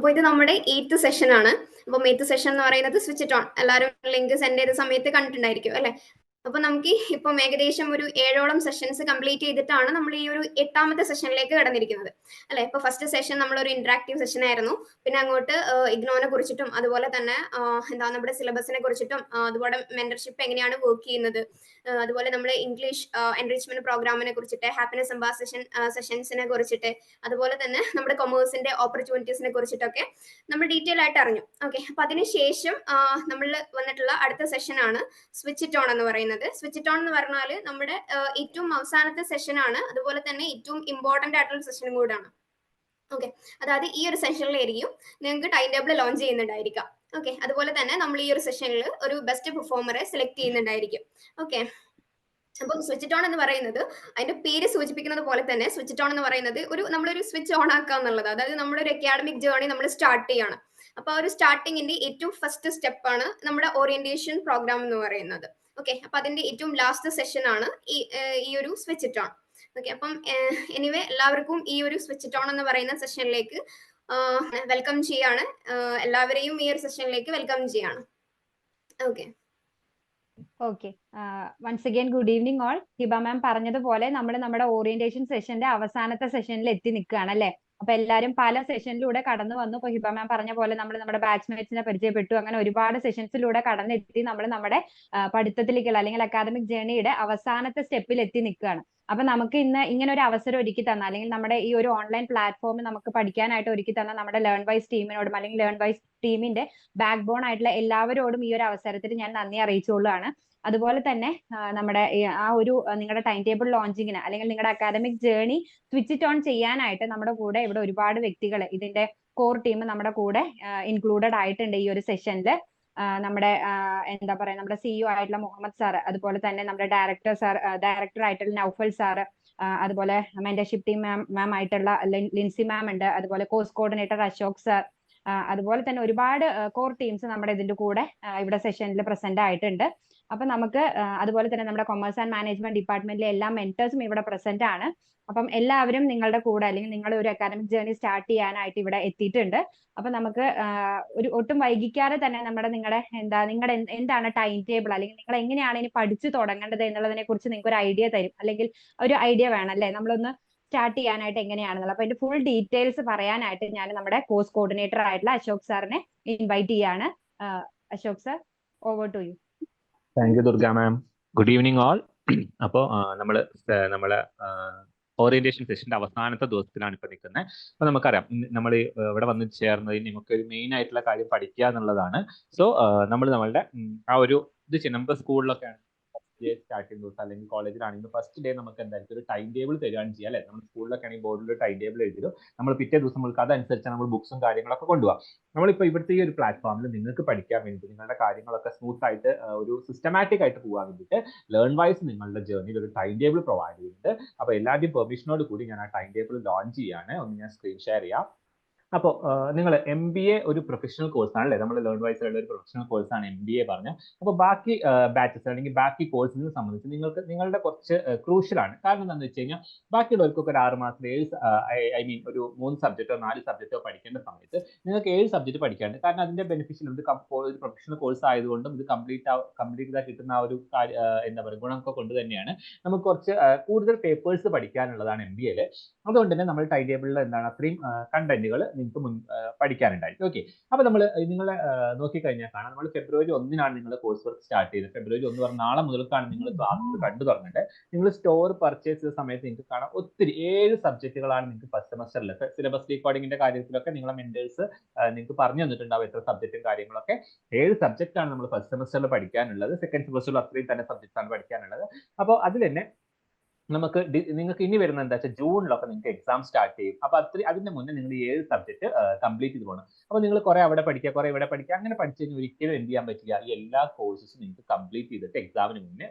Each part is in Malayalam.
അപ്പോൾ ഇത് നമ്മുടെ 8th സെഷൻ ആണ്. അപ്പം 8th സെഷൻ എന്ന് പറയുന്നത് സ്വിച്ച് ഇറ്റ് ഓൺ. എല്ലാവരും ലിങ്ക് സെൻഡ് ചെയ്ത സമയത്ത് കണ്ടിട്ടുണ്ടായിരിക്കും അല്ലെ? അപ്പൊ നമുക്ക് ഇപ്പം ഏകദേശം ഒരു 7ഓളം സെഷൻസ് കംപ്ലീറ്റ് ചെയ്തിട്ടാണ് നമ്മൾ ഈ ഒരു 8ാമത്തെ സെഷനിലേക്ക് കടന്നിരിക്കുന്നത് അല്ലെ? ഇപ്പൊ ഫസ്റ്റ് സെഷൻ നമ്മളൊരു ഇന്ററാക്റ്റീവ് സെഷൻ ആയിരുന്നു. പിന്നെ അങ്ങോട്ട് ഇഗ്നോനെ കുറിച്ചിട്ടും അതുപോലെ തന്നെ എന്താ നമ്മുടെ സിലബസിനെ കുറിച്ചിട്ടും അതുപോലെ മെന്റർഷിപ്പ് എങ്ങനെയാണ് വർക്ക് ചെയ്യുന്നത്, അതുപോലെ നമ്മൾ ഇംഗ്ലീഷ് എൻറിച്ച്മെന്റ് പ്രോഗ്രാമിനെ കുറിച്ചിട്ട്, ഹാപ്പിനെസ് അംബാസിഷൻ സെഷൻസിനെ കുറിച്ചിട്ട്, അതുപോലെ തന്നെ നമ്മുടെ കൊമേഴ്സിന്റെ ഓപ്പർച്യൂണിറ്റീസിനെ കുറിച്ചിട്ടൊക്കെ നമ്മൾ ഡീറ്റെയിൽ ആയിട്ട് അറിഞ്ഞു. ഓക്കെ, അപ്പൊ അതിനുശേഷം നമ്മൾ വന്നിട്ടുള്ള അടുത്ത സെഷൻ ആണ് സ്വിച്ച് ഇറ്റ് ഓൺ എന്ന് പറയുന്നത്. സ്വിച്ച് ഇറ്റ് ഓൺ എന്ന് പറഞ്ഞാൽ നമ്മുടെ ഏറ്റവും അവസാനത്തെ സെഷൻ ആണ്, അതുപോലെ തന്നെ ഏറ്റവും ഇമ്പോർട്ടന്റ് ആയിട്ടുള്ള സെഷനും കൂടാണ്. ഓക്കെ, അതായത് ഈ ഒരു സെഷനിലായിരിക്കും നിങ്ങൾക്ക് ടൈം ടേബിൾ ലോഞ്ച് ചെയ്യുന്നുണ്ടായിരിക്കാം. ഓക്കെ, അതുപോലെ തന്നെ നമ്മൾ ഈ ഒരു സെഷനിൽ ഒരു ബെസ്റ്റ് പെർഫോമറെ സെലക്ട് ചെയ്യുന്നുണ്ടായിരിക്കും. ഓക്കെ, അപ്പം സ്വിച്ച് ഇറ്റ് ഓൺ എന്ന് പറയുന്നത് അതിന്റെ പേര് സൂചിപ്പിക്കുന്നത് പോലെ തന്നെ സ്വിച്ച് ഇറ്റ് ഓൺ എന്ന് പറയുന്നത് നമ്മളൊരു സ്വിച്ച് ഓൺ ആക്കുക എന്നുള്ളത്. അതായത് നമ്മുടെ ഒരു അക്കാഡമിക് ജേർണി നമ്മൾ സ്റ്റാർട്ട് ചെയ്യാണ്. അപ്പൊ ആ ഒരു സ്റ്റാർട്ടിങ്ങിന്റെ ഏറ്റവും ഫസ്റ്റ് സ്റ്റെപ്പ് ആണ് നമ്മുടെ ഓറിയന്റേഷൻ പ്രോഗ്രാം എന്ന് പറയുന്നത്. ഓക്കെ, അപ്പൊ അതിന്റെ ഏറ്റവും ലാസ്റ്റ് സെഷൻ ആണ് ഈ ഒരു സ്വിച്ച് ഇറ്റ് ഓൺ. ഓക്കെ, അപ്പം എനിവേ എല്ലാവർക്കും ഈ ഒരു സ്വിച്ച് ഇറ്റ് ഓൺ എന്ന് പറയുന്ന സെഷനിലേക്ക് വെൽക്കം ചെയ്യാണ്. എല്ലാവരെയും ഈ ഒരു സെഷനിലേക്ക് വെൽക്കം ചെയ്യാണ്. Okay okay, once again good evening all. Hiba ma'am പറഞ്ഞതുപോലെ നമ്മൾ നമ്മുടെ ഓറിയന്റേഷൻ സെഷന്റെ അവസാനത്തെ സെഷനിൽ എത്തി നിൽക്കുകയാണ് അല്ലെ? അപ്പൊ എല്ലാവരും പല സെഷനിലൂടെ കടന്നു വന്നു. ഇപ്പൊ ഹിബ മാം പറഞ്ഞ പോലെ നമ്മൾ നമ്മുടെ ബാച്ച്മേറ്റ്സിനെ പരിചയപ്പെട്ടു. അങ്ങനെ ഒരുപാട് സെഷൻസിലൂടെ കടന്നെത്തി നമ്മൾ നമ്മുടെ പഠിത്തത്തിലേക്കുള്ള അല്ലെങ്കിൽ അക്കാദമിക് ജേർണിയുടെ അവസാനത്തെ സ്റ്റെപ്പിൽ എത്തി നിൽക്കുകയാണ്. അപ്പൊ നമുക്ക് ഇന്ന് ഇങ്ങനെ ഒരു അവസരം ഒരുക്കി തന്ന, അല്ലെങ്കിൽ നമ്മുടെ ഈ ഒരു ഓൺലൈൻ പ്ലാറ്റ്ഫോമിൽ നമുക്ക് പഠിക്കാനായിട്ട് ഒരുക്കി തന്ന നമ്മുടെ ലേൺ വൈസ് ടീമിനോടും അല്ലെങ്കിൽ ലേൺ വൈസ് ടീമിന്റെ ബാക്ക് ബോൺ ആയിട്ടുള്ള എല്ലാവരോടും ഈ ഒരു അവസരത്തിൽ ഞാൻ നന്ദി അറിയിച്ചുകൊള്ളുകയാണ്. അതുപോലെ തന്നെ നമ്മുടെ ആ ഒരു നിങ്ങളുടെ ടൈം ടേബിൾ ലോഞ്ചിങ്ങിന് അല്ലെങ്കിൽ നിങ്ങളുടെ academic journey switch it on ചെയ്യാനായിട്ട് നമ്മുടെ കൂടെ ഇവിടെ ഒരുപാട് വ്യക്തികൾ, ഇതിന്റെ കോർ ടീം നമ്മുടെ കൂടെ ഇൻക്ലൂഡഡ് ആയിട്ടുണ്ട് ഈ ഒരു സെഷനിൽ. നമ്മുടെ എന്താ പറയാ, നമ്മുടെ സിഇഒ ആയിട്ടുള്ള മുഹമ്മദ് സാർ, അതുപോലെ തന്നെ നമ്മുടെ ഡയറക്ടർ ആയിട്ടുള്ള നൗഫൽ സാർ, അതുപോലെ മെന്റർഷിപ്പ് ടീം മാം ആയിട്ടുള്ള ലിൻസി മാം ഉണ്ട്, അതുപോലെ കോഴ്സ് കോർഡിനേറ്റർ അശോക് സാർ, അതുപോലെ തന്നെ ഒരുപാട് കോർ ടീംസ് നമ്മുടെ ഇതിന്റെ കൂടെ ഇവിടെ സെഷനിൽ പ്രസന്റ് ആയിട്ടുണ്ട്. അപ്പൊ നമുക്ക് അതുപോലെ തന്നെ നമ്മുടെ കൊമേഴ്സ് ആൻഡ് മാനേജ്മെന്റ് ഡിപ്പാർട്ട്മെന്റിലെ എല്ലാ മെന്റേഴ്സും ഇവിടെ പ്രസന്റ് ആണ്. അപ്പം എല്ലാവരും നിങ്ങളുടെ കൂടെ അല്ലെങ്കിൽ നിങ്ങളുടെ ഒരു അക്കാദമിക് ജേർണി സ്റ്റാർട്ട് ചെയ്യാനായിട്ട് ഇവിടെ എത്തിയിട്ടുണ്ട്. അപ്പൊ നമുക്ക് ഒരു ഒട്ടും വൈകിക്കാതെ തന്നെ നിങ്ങളുടെ എന്താണ് ടൈം ടേബിൾ, അല്ലെങ്കിൽ നിങ്ങൾ എങ്ങനെയാണ് ഇനി പഠിച്ചു തുടങ്ങേണ്ടത് എന്നുള്ളതിനെ കുറിച്ച് നിങ്ങൾക്ക് ഒരു ഐഡിയ തരും, അല്ലെങ്കിൽ ഒരു ഐഡിയ വേണം അല്ലെ നമ്മളൊന്ന് സ്റ്റാർട്ട് ചെയ്യാനായിട്ട് എങ്ങനെയാണെന്നുള്ളത്. അപ്പൊ അതിന്റെ ഫുൾ ഡീറ്റെയിൽസ് പറയാനായിട്ട് ഞാൻ നമ്മുടെ കോഴ്സ് കോർഡിനേറ്റർ ആയിട്ടുള്ള അശോക് സാറിനെ ഇൻവൈറ്റ് ചെയ്യാണ്. Ashok sir, over to you. Thank you Durga ma'am. Good evening all. അപ്പോൾ നമ്മളെ ഓറിയന്റേഷൻ സെഷന്റെ അവസാനത്തെ ദിവസത്തിലാണ് ഇപ്പൊ നിൽക്കുന്നത്. അപ്പൊ നമുക്കറിയാം നമ്മൾ ഇവിടെ വന്ന് ചേർന്നതിന് നമുക്ക് ഒരു മെയിൻ ആയിട്ടുള്ള കാര്യം പഠിക്കുക എന്നുള്ളതാണ്. സോ നമ്മൾ നമ്മളുടെ ആ ഒരു ഇത് ചെയ്യും. നമുക്ക് സ്കൂളിലൊക്കെ ഫസ്റ്റ് ഡേ സ്റ്റാർട്ട് ചെയ്യുന്ന ദിവസം അല്ലെങ്കിൽ കോളേജിലാണെങ്കിൽ ഫസ്റ്റ് ഡേ നമുക്ക് എന്തായിരിക്കും ഒരു ടൈം ടേബിൾ തരികയാണ് ചെയ്യുക അല്ലെ? നമ്മൾ സ്കൂളിലൊക്കെ ആണെങ്കിൽ ബോർഡിൽ ഒരു ടൈം ടേബിൾ എഴുതിയിട്ട് നമ്മൾ പിറ്റേ ദിവസം നമുക്ക് അതനുസരിച്ച് നമ്മൾ ബുക്സും കാര്യങ്ങളൊക്കെ കൊണ്ടുപോകാം. നമ്മളിപ്പോൾ ഇവിടുത്തെ ഈ ഒരു പ്ലാറ്റ്ഫോമിൽ നിങ്ങൾക്ക് പഠിക്കാൻ വേണ്ടി നിങ്ങളുടെ കാര്യങ്ങളൊക്കെ സ്മൂത്ത് ആയിട്ട് ഒരു സിസ്റ്റമാറ്റിക് ആയിട്ട് പോകാൻ വേണ്ടിയിട്ട് ലേൺ വൈസ് നിങ്ങളുടെ ജേർണിയിൽ ഒരു ടൈം ടേബിൾ പ്രൊവൈഡ് ചെയ്യുന്നുണ്ട്. അപ്പോൾ എല്ലാവരുടെയും പെർമിഷനോട് കൂടി ഞാൻ ആ ടൈം ടേബിൾ ലോഞ്ച് ചെയ്യാണ്. ഒന്ന് ഞാൻ സ്ക്രീൻ ഷെയർ ചെയ്യാം. അപ്പോൾ നിങ്ങൾ MBA ഒരു പ്രൊഫഷണൽ കോഴ്സാണ് അല്ലേ? നമ്മൾ ലേൺ വൈസിലുള്ള ഒരു പ്രൊഫഷണൽ കോഴ്സാണ് MBA പറഞ്ഞത്. അപ്പോൾ ബാക്കി ബാച്ചസ് അല്ലെങ്കിൽ ബാക്കി കോഴ്സിനെ സംബന്ധിച്ച് നിങ്ങളുടെ കുറച്ച് ക്രൂഷ്യലാണ്. കാരണം എന്താണെന്ന് വെച്ച് കഴിഞ്ഞാൽ ബാക്കിയുള്ളവർക്കൊക്കെ ഒരു 6 മാസത്തിൽ ഒരു 3 സബ്ജക്റ്റോ 4 സബ്ജക്റ്റോ പഠിക്കേണ്ട സമയത്ത് നിങ്ങൾക്ക് 7 സബ്ജക്റ്റ് പഠിക്കാനുണ്ട്. കാരണം അതിന്റെ ബെനിഫിഷ്യൽ ഉണ്ട്. ഒരു പ്രൊഫഷണൽ കോഴ്സ് ആയതുകൊണ്ടും ഇത് കംപ്ലീറ്റ് ചെയ്താൽ കിട്ടുന്ന ആ ഒരു എന്താ പറയുക ഗുണമൊക്കെ കൊണ്ട് തന്നെയാണ് നമുക്ക് കുറച്ച് കൂടുതൽ പേപ്പേഴ്സ് പഠിക്കാനുള്ളതാണ് MBA. അതുകൊണ്ട് തന്നെ നമ്മൾ ടൈം ടേബിളിൽ എന്താണ് അത്രയും കണ്ടന്റുകൾ നിങ്ങൾക്ക് പഠിക്കാനുണ്ടായി. ഓക്കെ, അപ്പൊ നമ്മൾ നിങ്ങളെ നോക്കിക്കഴിഞ്ഞാൽ കാണാം, നമ്മൾ ഫെബ്രുവരി 1 നിങ്ങൾ കോഴ്സ് വർക്ക് സ്റ്റാർട്ട് ചെയ്തത്. ഫെബ്രുവരി 1 പറഞ്ഞ നാളെ മുതൽക്കാണ് നിങ്ങൾ ക്ലാസ് കണ്ടു തുടങ്ങേണ്ടത്. നിങ്ങൾ സ്റ്റോർ പർച്ചേസ് ചെയ്ത സമയത്ത് നിങ്ങൾക്ക് കാണാം ഒത്തിരി 7 സബ്ജക്റ്റുകളാണ് നിങ്ങൾക്ക് ഫസ്റ്റ് സെമസ്റ്ററിൽ. സിലബസ് റെക്കോർഡിങ്ങിന്റെ കാര്യത്തിലൊക്കെ നിങ്ങളെ മെന്റേഴ്സ് നിങ്ങൾക്ക് പറഞ്ഞു തന്നിട്ടുണ്ടാവും എത്ര സബ്ജക്റ്റും കാര്യങ്ങളൊക്കെ. 7 സബ്ജക്റ്റ് ആണ് നമ്മൾ ഫസ്റ്റ് സെമസ്റ്ററിൽ പഠിക്കാനുള്ളത്. സെക്കൻഡ് സെമസ്റ്ററിൽ അത്രയും തന്നെ സബ്ജക്ട്സ് ആണ് പഠിക്കാനുള്ളത്. അപ്പോൾ അതിൽ തന്നെ നിങ്ങൾക്ക് ഇനി വരുന്ന എന്താ വെച്ചാൽ ജൂണിലൊക്കെ നിങ്ങൾക്ക് എക്സാം സ്റ്റാർട്ട് ചെയ്യും. അപ്പൊ അതിന്റെ മുന്നേ നിങ്ങൾ 7 സബ്ജക്ട് കംപ്ലീറ്റ് ചെയ്ത് പോകണം. അപ്പൊ നിങ്ങൾ കുറെ അവിടെ പഠിക്കുക, കുറെ ഇവിടെ പഠിക്കുക, അങ്ങനെ പഠിച്ചു കഴിഞ്ഞാൽ ഒരിക്കലും എന്ത് ചെയ്യാൻ പറ്റില്ല, ഈ എല്ലാ കോഴ്സസും നിങ്ങൾക്ക് കംപ്ലീറ്റ് ചെയ്തിട്ട് എക്സാമിന് മുന്നേ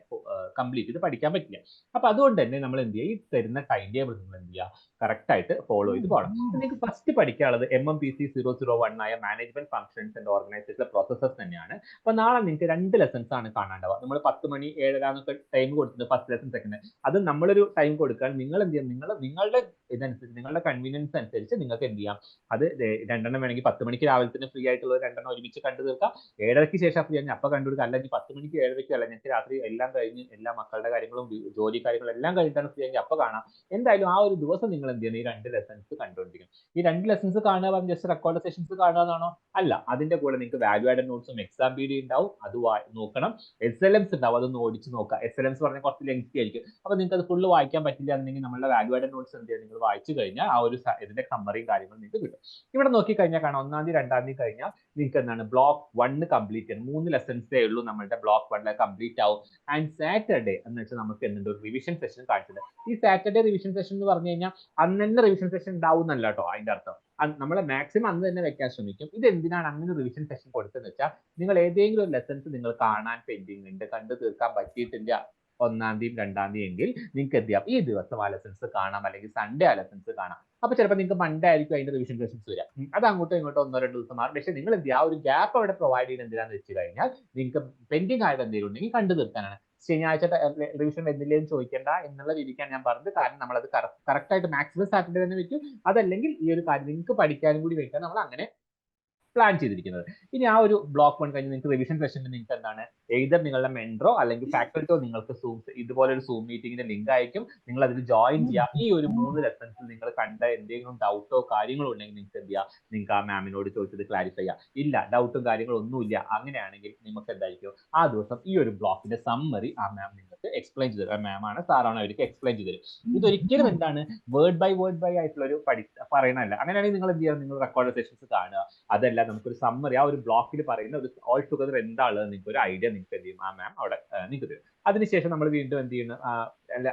കംപ്ലീറ്റ് ചെയ്ത് പഠിക്കാൻ പറ്റില്ല. അപ്പൊ അതുകൊണ്ട് തന്നെ നമ്മൾ എന്ത് ചെയ്യുക, ഈ തരുന്ന ടൈം ടേബിൾ നിങ്ങൾ എന്ത് ചെയ്യുക, കറക്റ്റ് ആയിട്ട് ഫോളോ ചെയ്ത് പോകണം. നിങ്ങൾക്ക് ഫസ്റ്റ് പഠിക്കാനുള്ളത് MMPC 001 ആയ management functions and organisation processes തന്നെയാണ്. അപ്പൊ നാളെ നിങ്ങൾക്ക് 2 ലെസൺസ് ആണ് കാണാണ്ടാവുക. നമ്മൾ 10 മണി 7:30 എന്നൊക്കെ ടൈം കൊടുത്തിട്ടുണ്ട് ഫസ്റ്റ് ലെസൺ, സെക്കൻഡ്. അത് നമ്മൾ നമ്മളൊരു ടൈം കൊടുക്കാൻ നിങ്ങൾ എന്ത് ചെയ്യാം, നിങ്ങളുടെ ഇതനുസരിച്ച് നിങ്ങളുടെ കൺവീനിയൻസ് അനുസരിച്ച് നിങ്ങൾക്ക് എന്ത് ചെയ്യാം, അത് 2 വേണമെങ്കിൽ 10 മണിക്ക് രാവിലെ തന്നെ ഫ്രീ ആയിട്ടുള്ള 2 ഒരുമിച്ച് കണ്ടു തീർക്കാം. 7:30 ശേഷം ഫ്രീ ആണെങ്കിൽ അപ്പൊ കണ്ടു തീർക്കാം. അല്ലെങ്കിൽ 10 മണിക്ക് 7:30 അല്ല, ഞങ്ങൾക്ക് രാത്രി എല്ലാം കഴിഞ്ഞ് എല്ലാ മക്കളുടെ കാര്യങ്ങളും ജോലി കാര്യങ്ങളും എല്ലാം കഴിഞ്ഞിട്ടാണ് ഫ്രീ ആണെങ്കിൽ അപ്പൊ കാണാം. എന്തായാലും ആ ഒരു ദിവസം നിങ്ങൾ എന്ത് ചെയ്യണം, ഈ 2 ലെസൺസ് കണ്ടുകൊണ്ടിരിക്കണം. ഈ 2 ലെസൺസ് കാണുക പറഞ്ഞാൽ ജസ്റ്റ് റെക്കോർഡ് സെഷൻസ് കാണുക എന്നാണോ? അല്ല, അതിന്റെ കൂടെ നിങ്ങൾക്ക് വാല്യൂ ആഡഡ് നോട്ട്സും എക്സാം പീഡിയ ഉണ്ടാവും, അത് നോക്കണം. SLMs ഉണ്ടാവും, അതൊന്ന് ഓടിച്ച് നോക്കുക. SLMs പറഞ്ഞാൽ കുറച്ച് ലെങ്തി ആയിരിക്കും, അപ്പൊ നിങ്ങൾക്ക് അത് ഫുള്ള് വായിക്കാൻ പറ്റില്ല എന്നുണ്ടെങ്കിൽ നമ്മുടെ വാല്യൂ ആഡഡ് നോട്ട്സ് എന്ത് ചെയ്യുക, നിങ്ങൾ വായിച്ചു കഴിഞ്ഞാൽ ആ ഒരു ഇതിന്റെ സമ്മറിയും കാര്യങ്ങളും നിങ്ങൾക്ക് കിട്ടും. ഇവിടെ നോക്കി കഴിഞ്ഞാൽ കാണാം 1-ാം തീയതി 2-ാം തീയതി കഴിഞ്ഞാൽ നിങ്ങൾക്ക് എന്താണ് ബ്ലോക്ക് 1 കംപ്ലീറ്റ് ചെയ്യണം. 3 ലെസൺസേ ഉള്ളൂ നമ്മുടെ ബ്ലോക്ക് 1 കംപ്ലീറ്റ് ആവും. ആൻഡ് സാറ്റർഡേ എന്ന് വെച്ചാൽ നമുക്ക് എന്തുണ്ട്, ഒരു റിവിഷൻ സെഷൻ കാണിച്ചത്. ഈ സാറ്റർഡേ റിവിഷൻ സെഷൻ എന്ന് പറഞ്ഞു കഴിഞ്ഞാൽ അന്ന് തന്നെ റിവിഷൻ സെഷൻ ഉണ്ടാവും എന്നല്ല കേട്ടോ അതിന്റെ അർത്ഥം. നമ്മളെ മാക്സിമം അന്ന് തന്നെ വെക്കാൻ ശ്രമിക്കും. ഇത് എന്തിനാണ് അങ്ങനെ റിവിഷൻ സെഷൻ കൊടുത്തതെന്ന് വെച്ചാൽ, നിങ്ങൾ ഏതെങ്കിലും ഒരു ലെസൺസ് നിങ്ങൾ കാണാൻ പെൻഡിങ് ഉണ്ട്, കണ്ടു തീർക്കാൻ പറ്റിയിട്ടില്ല 1-ാം തീയതി 2-ാം തീയതി എങ്കിൽ നിങ്ങൾക്ക് എന്ത് ചെയ്യാം, ഈ ദിവസം ആ ലെസൺസ് കാണാം, അല്ലെങ്കിൽ സൺഡേ ആ ലെസൺസ് കാണാം. അപ്പൊ ചിലപ്പോൾ നിങ്ങൾക്ക് മൺഡേ ആയിരിക്കും അതിന്റെ റിവിഷൻ സെഷൻസ് വരിക. അത് അങ്ങോട്ടോ ഇങ്ങോട്ടോ 1-2 ദിവസം മാറും. പക്ഷേ നിങ്ങൾ എന്ത് ചെയ്യുക, ആ ഒരു ഗ്യാപ്പ് അവിടെ പ്രൊവൈഡ് ചെയ്യുന്നത് എന്തിനാന്ന് വെച്ച് കഴിഞ്ഞാൽ, നിങ്ങൾക്ക് പെൻഡിങ് ആയിട്ട് എന്തെങ്കിലും ഉണ്ടെങ്കിൽ കണ്ടു തീർക്കാനാണ്. ശനിയാഴ്ച റിവിഷൻ വരുന്നില്ലെന്ന് ചോദിക്കേണ്ട എന്നുള്ള രീതിക്കാണ് ഞാൻ പറഞ്ഞത്. കാരണം നമ്മളത് കറക്റ്റ് ആയിട്ട് മാക്സിമം സാറ്റർഡേ തന്നെ വെക്കും. അതല്ലെങ്കിൽ ഈ ഒരു കാര്യം നിങ്ങൾക്ക് പഠിക്കാനും കൂടി വെക്കാൻ നമ്മൾ അങ്ങനെ പ്ലാൻ ചെയ്തിരിക്കുന്നത്. ഇനി ആ ഒരു ബ്ലോക്ക് 1 കഴിഞ്ഞ് നിങ്ങൾക്ക് റിവിഷൻ സെഷനിൽ നിങ്ങൾക്ക് എന്താണ്, എയ്തർ നിങ്ങളുടെ മെൻട്രോ അല്ലെങ്കിൽ ഫാക്കൽറ്റോ നിങ്ങൾക്ക് ഇതുപോലെ ഒരു സൂം മീറ്റിംഗിന്റെ ലിങ്ക് അയക്കും. നിങ്ങൾ അതിൽ ജോയിൻ ചെയ്യുക. ഈ ഒരു 3 ലെസൺസിൽ നിങ്ങൾ കണ്ട എന്തെങ്കിലും ഡൗട്ടോ കാര്യങ്ങളോ ഉണ്ടെങ്കിൽ നിങ്ങൾക്ക് എന്ത് ചെയ്യുക, നിങ്ങൾക്ക് ആ മാമിനോട് ചോദിച്ചത് ക്ലാരിഫൈ ചെയ്യാം. ഇല്ല, ഡൗട്ടും കാര്യങ്ങളും ഒന്നുമില്ല, അങ്ങനെയാണെങ്കിൽ നിങ്ങൾക്ക് എന്തായിരിക്കും, ആ ദിവസം ഈ ഒരു ബ്ലോക്കിന്റെ സമ്മറി ആ മാം നിങ്ങൾക്ക് എക്സ്പ്ലെയിൻ ചെയ്ത് തരും. മാമാണ് സാറാണ് അവർക്ക് എക്സ്പ്ലെയിൻ ചെയ്ത് തരും. ഇതൊരിക്കലും എന്താണ് വേർഡ് ബൈ ആയിട്ടുള്ള ഒരു പറയണല്ല. അങ്ങനെയാണെങ്കിൽ നിങ്ങൾ എന്ത് ചെയ്യുക, നിങ്ങൾ റെക്കോർഡ് സെഷൻസ് കാണുക. അതല്ല, നമുക്കൊരു സമ്മറി ആ ഒരു ബ്ലോക്കിൽ പറയുന്ന ഒരു ഓൾ ടുഗദർ എന്താണുള്ളത് നിങ്ങൾക്ക് ഒരു ഐഡിയ നിങ്ങൾക്ക് എന്ത് ചെയ്യും, ആ മാം അവിടെ നിങ്ങൾക്ക് തരും. അതിനുശേഷം നമ്മൾ വീണ്ടും എന്ത് ചെയ്യുന്നു,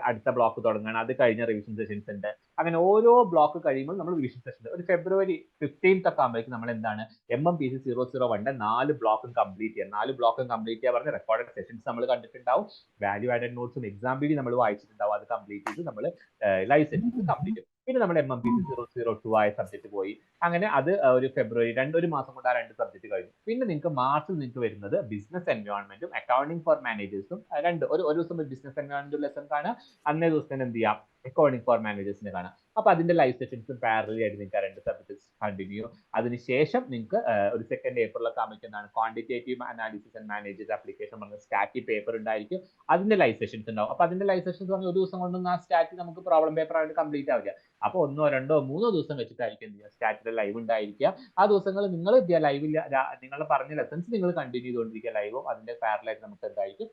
അടുത്ത ബ്ലോക്ക് തുടങ്ങുകയാണ്. അത് കഴിഞ്ഞ റിവിഷൻ സെഷൻസ് ഉണ്ട്. അങ്ങനെ ഓരോ ബ്ലോക്ക് കഴിയുമ്പോൾ നമ്മൾ റിവിഷൻ സെഷൻ ഒരു ഫെബ്രുവരി 15th ഒക്കെ ആകുമ്പോഴേക്കും നമ്മൾ എന്താണ് MMPC 001 4 ബ്ലോക്കും കംപ്ലീറ്റ് ചെയ്യുക. 4 ബ്ലോക്കും കംപ്ലീറ്റ് ചെയ്യുക പറഞ്ഞ റെക്കോർഡഡ് സെഷൻസ് നമ്മൾ കണ്ടിട്ടുണ്ടാവും, വാല്യൂ ആഡഡ് നോട്ട്സും എക്സാം പീഡിയ നമ്മൾ വായിച്ചിട്ടുണ്ടാവും. അത് കംപ്ലീറ്റ് ചെയ്ത് നമ്മൾ ലൈവ് സെഷൻസ് കംപ്ലീറ്റ് ചെയ്യും. പിന്നെ നമ്മൾ MMPC 002 ആയ സബ്ജക്ട് പോയി. അങ്ങനെ അത് ഒരു ഫെബ്രുവരി 1 മാസം കൊണ്ട് ആ 2 സബ്ജക്ട് കഴിഞ്ഞു. പിന്നെ നിങ്ങൾക്ക് മാർച്ചിൽ നിങ്ങൾക്ക് വരുന്നത് ബിസിനസ് എൻവയോൺമെന്റും അക്കൗണ്ടിംഗ് ഫോർ മാനേജേഴ്സും ഒരു ദിവസം ബിസിനസ് എൻവയോൺമെന്റ് ലെസൺ കാണാം, അന്നേ ദിവസം തന്നെ എന്ത് ചെയ്യാം, അക്കൗണ്ടിംഗ് ഫോർ മാനേജേഴ്സിനെ കാണാം. അപ്പൊ അതിന്റെ ലൈവ് സെഷൻസും പാരലി ആയിട്ട് നിങ്ങൾക്ക് 2 സബ്ജക്ട്സ് കണ്ടിന്യൂ. അതിനുശേഷം നിങ്ങൾക്ക് ഒരു 2nd ഏപ്രിലൊക്കെ ആകുമ്പോഴേക്കാണ് quantitative analysis and managers application പറഞ്ഞ സ്റ്റാറ്റി പേപ്പർ ഉണ്ടായിരിക്കും. അതിന്റെ ലൈവ് സെഷൻസ് ഉണ്ടാവും. അപ്പൊ അതിന്റെ ലൈവ് സെഷൻസ് പറഞ്ഞാൽ ഒരു ദിവസം കൊണ്ടൊന്നും ആ സ്റ്റാറ്റി നമുക്ക് പ്രോബ്ലം പേപ്പർ ആയിട്ട് കംപ്ലീറ്റ് ആവില്ല. അപ്പൊ 1, 2, 3 ദിവസം വെച്ചിട്ടായിരിക്കും എന്ത് ചെയ്യുക, സ്റ്റാറ്റിന്റെ ലൈവ് ഉണ്ടായിരിക്കുക. ആ ദിവസങ്ങൾ നിങ്ങൾ ലൈവിൽ നിങ്ങളുടെ പറഞ്ഞ ലെസൺസ് നിങ്ങൾ കണ്ടിന്യൂ ചെയ്തുകൊണ്ടിരിക്കുക. ലൈവും അതിന്റെ പാരലായിട്ട് നമുക്ക് എന്തായിരിക്കും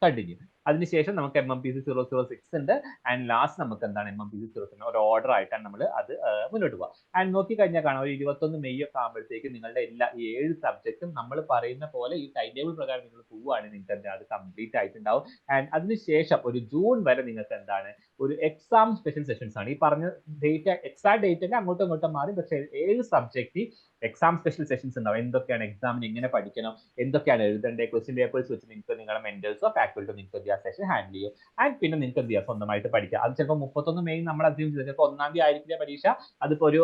കണ്ടിന്യൂ. അതിനുശേഷം നമുക്ക് MMPC 006 ഉണ്ട്. ആൻഡ് ലാസ്റ്റ് നമുക്ക് എന്താണ് MMPC 007 ഒരു ഓർഡർ ആയിട്ടാണ് നമ്മൾ അത് മുന്നോട്ട് പോകുക. ആൻഡ് നോക്കി കഴിഞ്ഞാൽ കാണാം, ഒരു 21 മെയ് ഒക്കെ ആകുമ്പോഴത്തേക്ക് നിങ്ങളുടെ എല്ലാ ഈ 7 സബ്ജക്റ്റും നമ്മൾ പറയുന്ന പോലെ ഈ ടൈം ടേബിൾ പ്രകാരം നിങ്ങൾ പോവുകയാണെങ്കിൽ നിങ്ങൾക്ക് എന്താ അത് കംപ്ലീറ്റ് ആയിട്ടുണ്ടാവും. ആൻഡ് അതിനുശേഷം ഒരു ജൂൺ വരെ നിങ്ങൾക്ക് എന്താണ് ഒരു എക്സാം സ്പെഷ്യൽ സെഷൻസ് ആണ്. ഈ പറഞ്ഞ ഡേറ്റ് എക്സാക്ട് ഡേറ്റ് ഒക്കെ അങ്ങോട്ടും ഇങ്ങോട്ടും മാറി, പക്ഷേ 7 സബ്ജക്റ്റ് എക്സാം സ്പെഷ്യൽ സെഷൻസ് ഉണ്ടാവും. എന്തൊക്കെയാണ് എക്സാമിന് എങ്ങനെ പഠിക്കണം, എന്തൊക്കെയാണ് എഴുതേണ്ടത്, ക്വസ്റ്റ്യൻ പേപ്പേഴ്സ് വെച്ച് നിങ്ങൾക്ക് നിങ്ങളുടെ മെന്റേഴ്സോ ഫാക്കൽറ്റോ നിങ്ങൾക്ക് സെഷൻ ഹാൻഡിൽ ചെയ്യും. ആൻഡ് പിന്നെ നിങ്ങൾക്ക് എന്ത് ചെയ്യാം, സ്വന്തമായിട്ട് പഠിക്കുക. അത് ചിലപ്പോൾ 31 മെയ് നമ്മൾ അസ്യൂം ചെയ്തത്, ചിലപ്പോൾ 1-ാം തീയതി ആയിരിക്കില്ല പരീക്ഷ. അതിപ്പോൾ ഒരു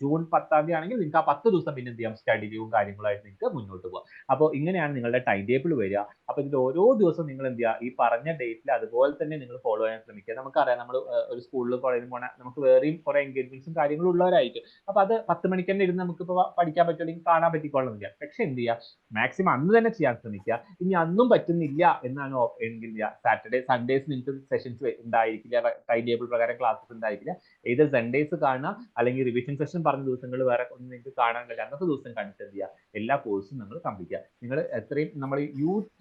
ജൂൺ 10-ാം തീയതി ആണെങ്കിൽ നിങ്ങൾക്ക് ആ 10 ദിവസം പിന്നെ എന്ത് ചെയ്യാം, സ്റ്റഡി ലീവും കാര്യങ്ങളായിട്ട് നിങ്ങൾക്ക് മുന്നോട്ട് പോകാം. അപ്പോൾ ഇങ്ങനെയാണ് നിങ്ങളുടെ ടൈം ടേബിൾ വരിക. അപ്പോൾ ഇതിൽ ഓരോ ദിവസവും നിങ്ങൾ എന്ത് ചെയ്യുക, ഈ പറഞ്ഞ ഡേറ്റിൽ അതുപോലെ തന്നെ നിങ്ങൾ ഫോളോ ചെയ്യാൻ ശ്രമിക്കുക. നമുക്കറിയാം, നമ്മൾ ഒരു സ്കൂളിൽ കോളേജിൽ പോകണ നമുക്ക് വേറെയും കുറെ എൻഗേജ്മെന്റ്സും കാര്യങ്ങളും ഉള്ളവരായിരിക്കും. അപ്പൊ അത് 10 മണിക്ക് തന്നെ ഇരുന്ന് നമുക്ക് ഇപ്പോൾ പഠിക്കാൻ പറ്റുമെങ്കിൽ കാണാൻ പറ്റിക്കൊള്ളുന്നില്ല. പക്ഷെ എന്ത് ചെയ്യുക, മാക്സിമം അന്ന് തന്നെ ചെയ്യാൻ ശ്രമിക്കുക. ഇനി അന്നും പറ്റുന്നില്ല എന്നാണ് എങ്കിൽ സാറ്റർഡേ സൺഡേസ് നിങ്ങൾക്ക് സെഷൻസ് ഉണ്ടായിരിക്കില്ല, ടൈം ടേബിൾ പ്രകാരം ക്ലാസ്സസ് ഉണ്ടായിരിക്കില്ല. ഏത് സൺഡേസ് കാണുക, അല്ലെങ്കിൽ റിവിഷൻ സെഷൻ പറഞ്ഞ ദിവസങ്ങൾ വേറെ ഒന്നും നിങ്ങൾക്ക് കാണാൻ കഴിയില്ല. അന്നത്തെ ദിവസം കണ്ടിട്ട് എന്ത് ചെയ്യുക, എല്ലാ കോഴ്സും നിങ്ങൾ കംപ്ലീറ്റ് ചെയ്യുക. നിങ്ങൾ എത്രയും നമ്മൾ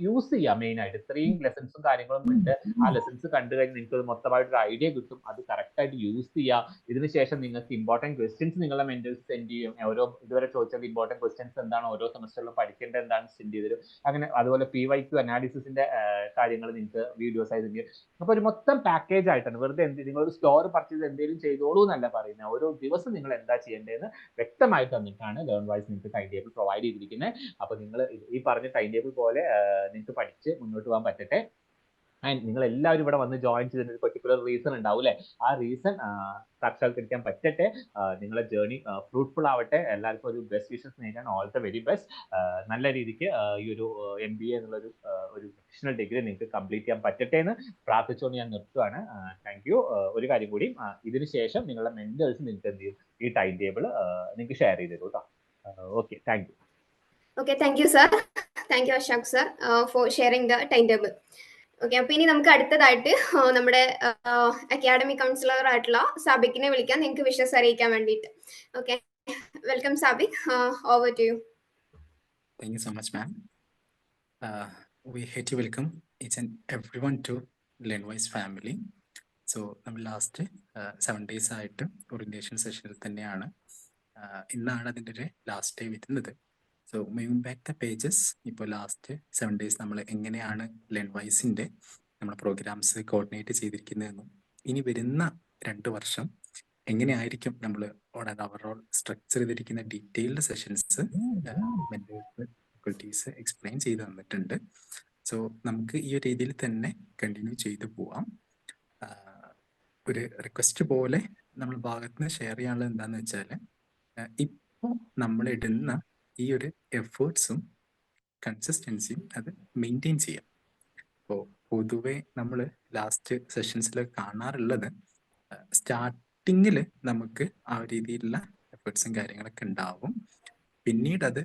യൂസ് ചെയ്യുക. മെയിൻ ആയിട്ട് ഇത്രയും ലെസൺസും കാര്യങ്ങളും ഉണ്ട്. ആ ലെസൺസ് കണ്ടു കഴിഞ്ഞാൽ നിങ്ങൾക്ക് മൊത്തമായിട്ടൊരു ഐഡിയ കിട്ടും. അത് കറക്റ്റ് ആയിട്ട് യൂസ് ചെയ്യുക. ഇതിനുശേഷം നിങ്ങൾക്ക് ഇമ്പോർട്ടന്റ് ക്വസ്റ്റ്യൻസ് നിങ്ങളുടെ മെന്റേഴ്സ് സെൻഡ് ചെയ്യും. ഓരോ ഇതുവരെ ചോദിച്ചാൽ ഇമ്പോർട്ടന്റ് ക്വസ്റ്റ്യൻസ് എന്താണ്, ഓരോ സെമസ്റ്ററിലും പഠിക്കേണ്ടത് എന്താണ് സെൻഡ് ചെയ്തു തരും. അങ്ങനെ അതുപോലെ PYQ അനാലിസിസിന്റെ കാര്യങ്ങൾ നിങ്ങൾക്ക് വീഡിയോസ് ആയി തരും. അപ്പൊ ഒരു മൊത്തം പാക്കേജ് ആയിട്ടാണ്. വെറുതെ നിങ്ങൾ ഒരു സ്റ്റോർ പർച്ചേസ് എന്തെങ്കിലും ചെയ്തോളൂ എന്നല്ല പറയുന്നത്. ഓരോ ദിവസം നിങ്ങൾ എന്താ ചെയ്യേണ്ടതെന്ന് വ്യക്തമായി തന്നിട്ടാണ് ലേൺ വൈസ് നിങ്ങൾക്ക് ടൈം ടേബിൾ പ്രൊവൈഡ് ചെയ്തിരിക്കുന്നത്. അപ്പൊ നിങ്ങൾ ഈ പറഞ്ഞ ടൈം ടേബിൾ പോലെ നിങ്ങൾക്ക് പഠിച്ച് മുന്നോട്ട് പോകാൻ പറ്റട്ടെ. ആൻഡ് നിങ്ങൾ എല്ലാവരും ഇവിടെ വന്ന് ജോയിൻ ചെയ്തതിന് ഒരു പെർട്ടിക്കുലർ റീസൺ ഉണ്ടാവും അല്ലേ? ആ റീസൺ സാക്ഷാത്കരിക്കാൻ പറ്റട്ടെ. നിങ്ങളുടെ ജേർണി ഫ്രൂട്ട്ഫുൾ ആവട്ടെ. എല്ലാവർക്കും ഒരു ബെസ്റ്റ് വിഷസ് നേടാൻ ഓൾ ദ വെരി ബെസ്റ്റ്. നല്ല രീതിക്ക് ഈ ഒരു MBA എന്നുള്ളൊരു ഒരു പ്രൊഫഷണൽ ഡിഗ്രി നിങ്ങൾക്ക് കംപ്ലീറ്റ് ചെയ്യാൻ പറ്റട്ടെ എന്ന് പ്രാർത്ഥിച്ചുകൊണ്ട് ഞാൻ നിർത്തുകയാണ്. Thank you. ഒരു കാര്യം കൂടി, ഇതിന് ശേഷം നിങ്ങളുടെ മെന്റേഴ്സ് നിങ്ങൾക്ക് എന്ത് ചെയ്യും, ഈ ടൈം ടേബിൾ നിങ്ങൾക്ക് ഷെയർ ചെയ്ത് തരും കേട്ടോ. Okay, thank U. Okay, thank you sir. Thank you Ashok sir for sharing the time table. Okay, അപ്പൊ ഇനി നമുക്ക് അടുത്തതായിട്ട് നമ്മുടെ അക്കാഡമിക് കൗൺസിലർ ആയിട്ടുള്ള സാബിക്കിനെ വിളിക്കാം, നിങ്ങൾക്ക് വിഷസ് അറിയിക്കാൻ വേണ്ടിയിട്ട്. Okay, welcome Sabik, over to you. Thank you so much, ma'am. We hate to welcome each and everyone to LearnWise family. So, നമ്മൾ ലാസ്റ്റ് 7 days ആയിട്ട് ഓറിയന്റേഷൻ സെഷനിൽ തന്നെയാണ്. ഇന്നാണ് അതിൻ്റെ ഒരു ലാസ്റ്റ് ഡേ വരുന്നത്. So moving back the pages, ഇപ്പോൾ ലാസ്റ്റ് 7 days നമ്മൾ എങ്ങനെയാണ് LearnWiseന്റെ നമ്മുടെ പ്രോഗ്രാംസ് കോർഡിനേറ്റ് ചെയ്തിരിക്കുന്നതെന്നും ഇനി വരുന്ന 2 വർഷം എങ്ങനെയായിരിക്കും നമ്മൾ ഓവറോൾ സ്ട്രക്ചർ ചെയ്തിരിക്കുന്ന ഡീറ്റെയിൽഡ് സെഷൻസ് ഫാക്കൽറ്റീസ് എക്സ്പ്ലെയിൻ ചെയ്ത് തന്നിട്ടുണ്ട്. സോ നമുക്ക് ഈ ഒരു രീതിയിൽ തന്നെ കണ്ടിന്യൂ ചെയ്തു പോവാം. ഒരു റിക്വസ്റ്റ് പോലെ നമ്മൾ ഭാഗത്ത് നിന്ന് ഷെയർ ചെയ്യാനുള്ളത് എന്താണെന്ന് വെച്ചാൽ, ഇപ്പോൾ നമ്മൾ ഇടുന്ന ഈ ഒരു എഫേർട്സും കൺസിസ്റ്റൻസിയും അത് മെയിൻറ്റെയിൻ ചെയ്യാം. അപ്പോൾ പൊതുവെ നമ്മൾ ലാസ്റ്റ് സെഷൻസിൽ കാണാറുള്ളത് സ്റ്റാർട്ടിങ്ങിൽ നമുക്ക് ആ രീതിയിലുള്ള എഫേർട്സും കാര്യങ്ങളൊക്കെ ഉണ്ടാവും, പിന്നീട് അത്